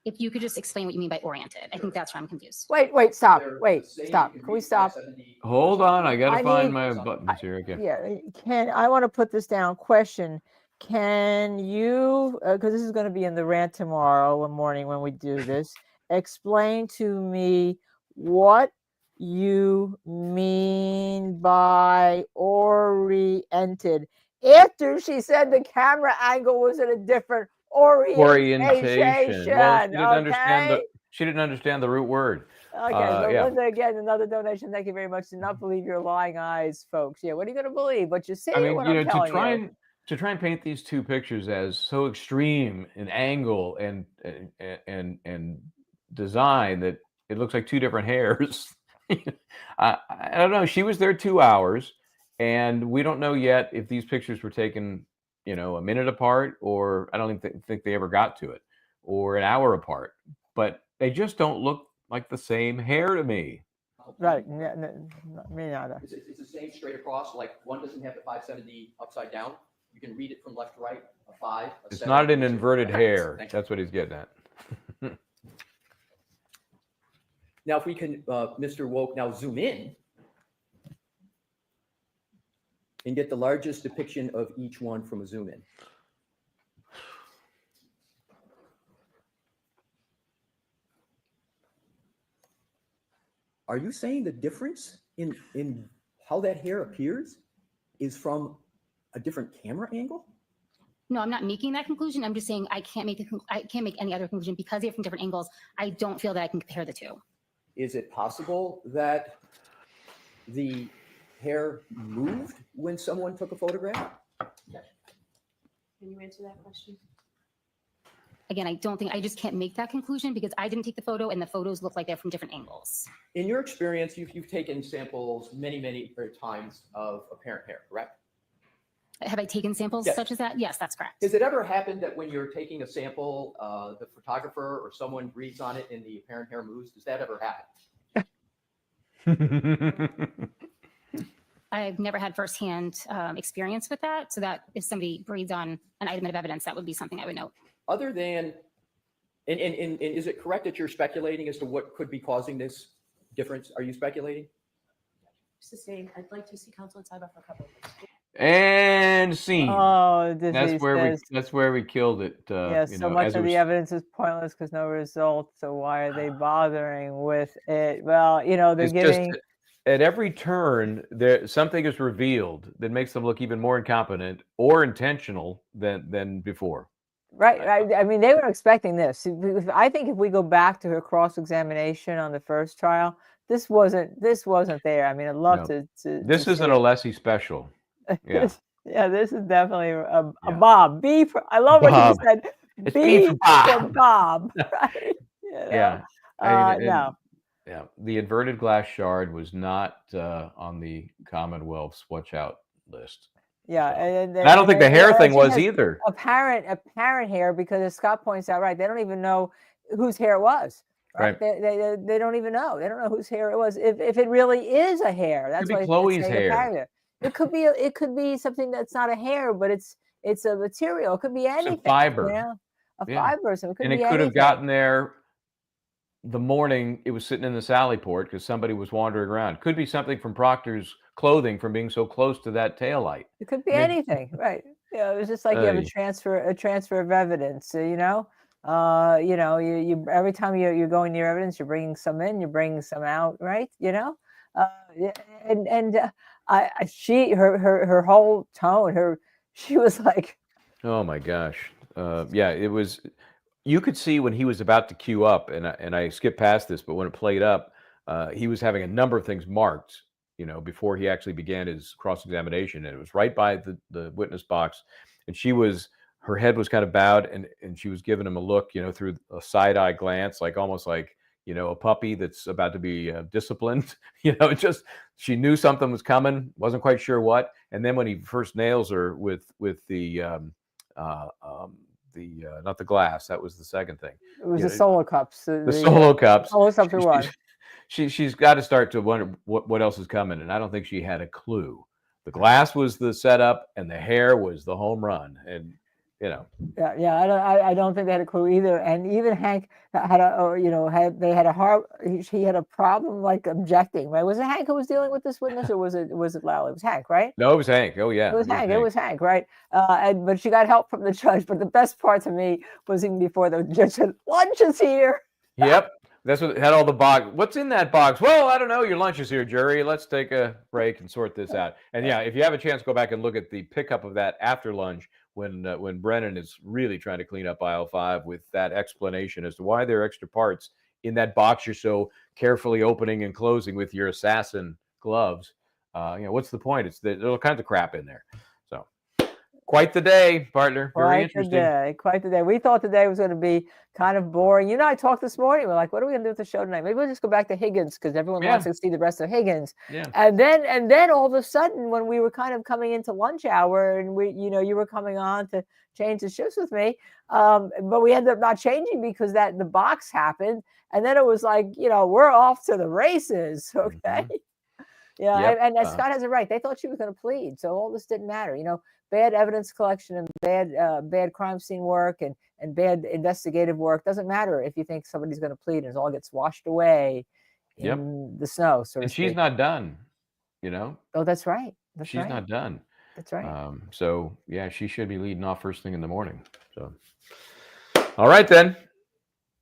E: if you could just explain what you mean by oriented. I think that's where I'm confused.
D: Wait, stop.
G: They're
D: Wait,
G: the same.
D: stop.
G: You
D: Can we
G: read
D: stop?
G: 570
B: Hold on, I gotta
D: I
B: find
D: need-
B: my buttons here again.
D: Yeah, I want to put this down. Question. Can you, because this is going to be in the rant tomorrow morning when we do this, explain to me what you mean by oriented? After she said the camera angle was at a different orientation.
B: Well,
D: Okay?
B: she didn't understand the root word.
D: Okay, so
B: yeah.
D: Linda, again, another donation. Thank you very much. Do not believe your lying eyes, folks. Yeah, what are you going to believe? What you see
B: I
D: or
B: mean,
D: what I'm telling you?
B: to try and paint these two pictures as so extreme in angle and design that It looks like two different hairs. I don't know. She was there 2 hours, and we don't know yet if these pictures were taken, a minute apart, or I don't even think they ever got to it, or an hour apart. But they just don't look like the same hair to me.
D: Right. Me neither.
G: It's the same straight across. Like one doesn't have the 570 upside down. You can read it from left to right. A 5.
B: It's
G: 7,
B: not an
G: a 0.
B: inverted hair.
G: Thank you.
B: That's what he's getting at.
G: Now, if we can, Mr. Woke, now zoom in and get the largest depiction of each one from a zoom in. Are you saying the difference in how that hair appears is from a different camera angle?
E: No, I'm not making that conclusion. I'm just saying I can't make any other conclusion because they're from different angles. I don't feel that I can compare the two.
G: Is it possible that the hair moved when someone took a photograph?
F: Can you answer that question?
E: Again, I just can't make that conclusion because I didn't take the photo and the photos look like they're from different angles.
G: In your experience, you've taken samples many times of apparent hair, correct?
E: Have I taken samples
G: Yes.
E: such as that? Yes, that's correct.
G: Has it ever happened that when you're taking a sample, the photographer or someone breathes on it and the apparent hair moves? Does that ever happen?
E: I've never had firsthand experience with that. So that if somebody breathes on an item of evidence, that would be something I would note.
G: Other than, and is it correct that you're speculating as to what could be causing this difference? Are you speculating?
F: Sustained. I'd like to see counsel at Sidebahhh for a couple of minutes.
B: And scene.
D: Oh,
B: That's where we killed it.
D: Yeah, so much of the evidence is pointless because no result. So why are they bothering with it? Well, they're giving.
B: Just, at every turn, something is revealed that makes them look even more incompetent or intentional than before.
D: Right. I mean, they were expecting this. I think if we go back to her cross-examination on the first trial, this wasn't there. I mean, I'd love to.
B: This isn't a Leslie special. Yeah.
D: Yeah, this is definitely a Bob. B for, I love what you said.
B: It's
D: B
B: for Bob.
D: for Bob. Right.
B: Yeah.
D: No.
B: Yeah. The inverted glass shard was not on the Commonwealth's watch out list.
D: Yeah,
B: So.
D: and
B: I don't think the hair thing was either.
D: Apparent hair, because as Scott points out, right, they don't even know whose hair it was. Right. They don't even know. They don't know whose hair it was. If it really is a hair, that's why
B: Chloe's hair.
D: It could be something that's not a hair, but it's a material. It could be anything.
B: It's a fiber.
D: Fiber. So it could be
B: could have gotten there the morning it was sitting in the Sally port because somebody was wandering around. Could be something from Proctor's clothing from being so close to that taillight.
D: It could be anything, right? Yeah, it was just like you have a transfer of evidence. You every time you're going near evidence, you're bringing some in, you're bringing some out, right? Her whole tone, she was like,
B: oh my gosh, yeah, it was. You could see when he was about to queue up, and I skipped past this, but when it played up, he was having a number of things marked, before he actually began his cross-examination, and it was right by the witness box, and her head was kind of bowed, and she was giving him a look, through a side-eye glance, like almost like, a puppy that's about to be disciplined, she knew something was coming, wasn't quite sure what, and then when he first nails her with the not the glass, that was the second thing.
D: It was the solo cups.
B: The solo cups.
D: Solo cups are one.
B: She's got to start to wonder what else is coming, and I don't think she had a clue. The glass was the setup, and the hair was the home run, and
D: Yeah. I don't think they had a clue either. And even Hank had he had a problem like objecting. Right? Was it Hank who was dealing with this witness, or was it Lally? It was Hank, right?
B: No, it was Hank. Oh yeah,
D: it was Hank, right? But she got help from the judge. But the best part to me was even before the judge said, "Lunch is here."
B: Yep. That's what had all the box. What's in that box? Well, I don't know. Your lunch is here, jury. Let's take a break and sort this out. And yeah, if you have a chance, go back and look at the pickup of that after lunch when Brennan is really trying to clean up aisle 5 with that explanation as to why there are extra parts in that box you're so carefully opening and closing with your assassin gloves. What's the point? There's all kinds of crap in there. So Quite the day, partner. Very interesting.
D: Quite the day. We thought today was going to be kind of boring. You know, I talked this morning. We're like, what are we going to do with the show tonight? Maybe we'll just go back to Higgins because everyone wants to see the rest of Higgins.
B: Yeah.
D: And then all of a sudden, when we were kind of coming into lunch hour, and you were coming on to change the shifts with me, but we ended up not changing because the box happened, and then it was like, we're off to the races. Okay.
B: Mm-hmm.
D: Yeah, and Scott has it right. They thought she was going to plead, so all this didn't matter. Bad evidence collection and bad crime scene work and bad investigative work doesn't matter if you think somebody's going to plead, and it all gets washed away in the snow.
B: And she's not done.
D: Oh, that's right.
B: She's not done.
D: That's right.
B: So yeah, she should be leading off first thing in the morning. So, all right then.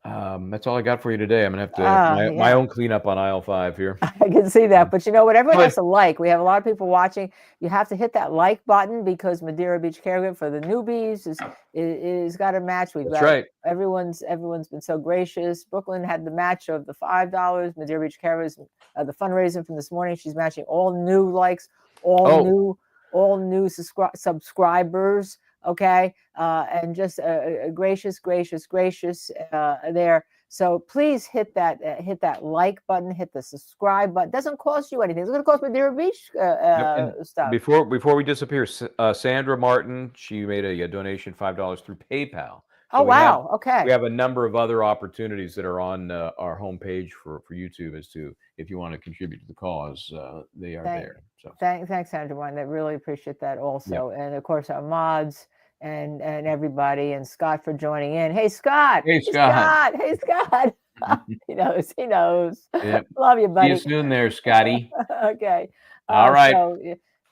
B: That's all I got for you today. I'm gonna have to my own cleanup on aisle 5 here.
D: I can see that, but what? Everyone has to like. We have a lot of people watching. You have to hit that like button because Madeira Beach Care Group for the newbies is got a match.
B: That's right.
D: Everyone's been so gracious. Brooklyn had the match of the $5. Madeira Beach Care Group, the fundraising from this morning. She's matching all new likes, all new subscribers. Okay, and just gracious there. So please hit that like button, hit the subscribe button. It doesn't cost you anything. It's going to cost Madeira Beach stuff.
B: Before we disappear, Sandra Martin, she made a donation $5 through PayPal. So
D: wow! Okay.
B: We have a number of other opportunities that are on our homepage for YouTube as to if you want to contribute to the cause. They are there. So
D: thanks, Sandra Martin. I really appreciate that also, and of course our mods. And everybody, and Scott for joining in. Hey, Scott.
B: Hey, Scott.
D: Hey, Scott. He knows.
B: Yep.
D: Love you, buddy.
B: See you soon there, Scotty.
D: Okay.
B: All right.
D: So,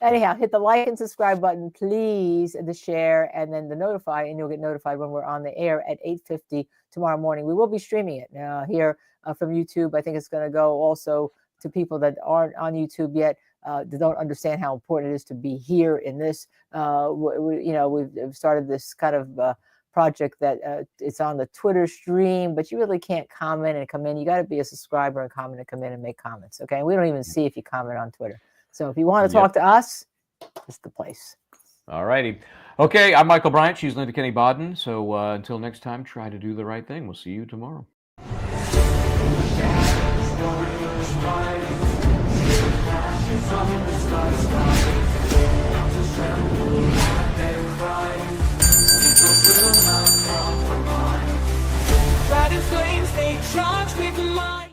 D: anyhow, hit the like and subscribe button, please, and the share, and then the notify, and you'll get notified when we're on the air at 8:50 tomorrow morning. We will be streaming it here from YouTube. I think it's going to go also to people that aren't on YouTube yet. That don't understand how important it is to be here in this. We've started this kind of project that it's on the Twitter stream, but you really can't comment and come in. You got to be a subscriber and comment and come in and make comments. Okay, and we don't even see if you comment on Twitter. So if you want to talk to us, it's the place. All righty. Okay, I'm Michael Bryant. She's Linda Kenny Bodden. So until next time, try to do the right thing. We'll see you tomorrow. Riding flames, they charge with mine.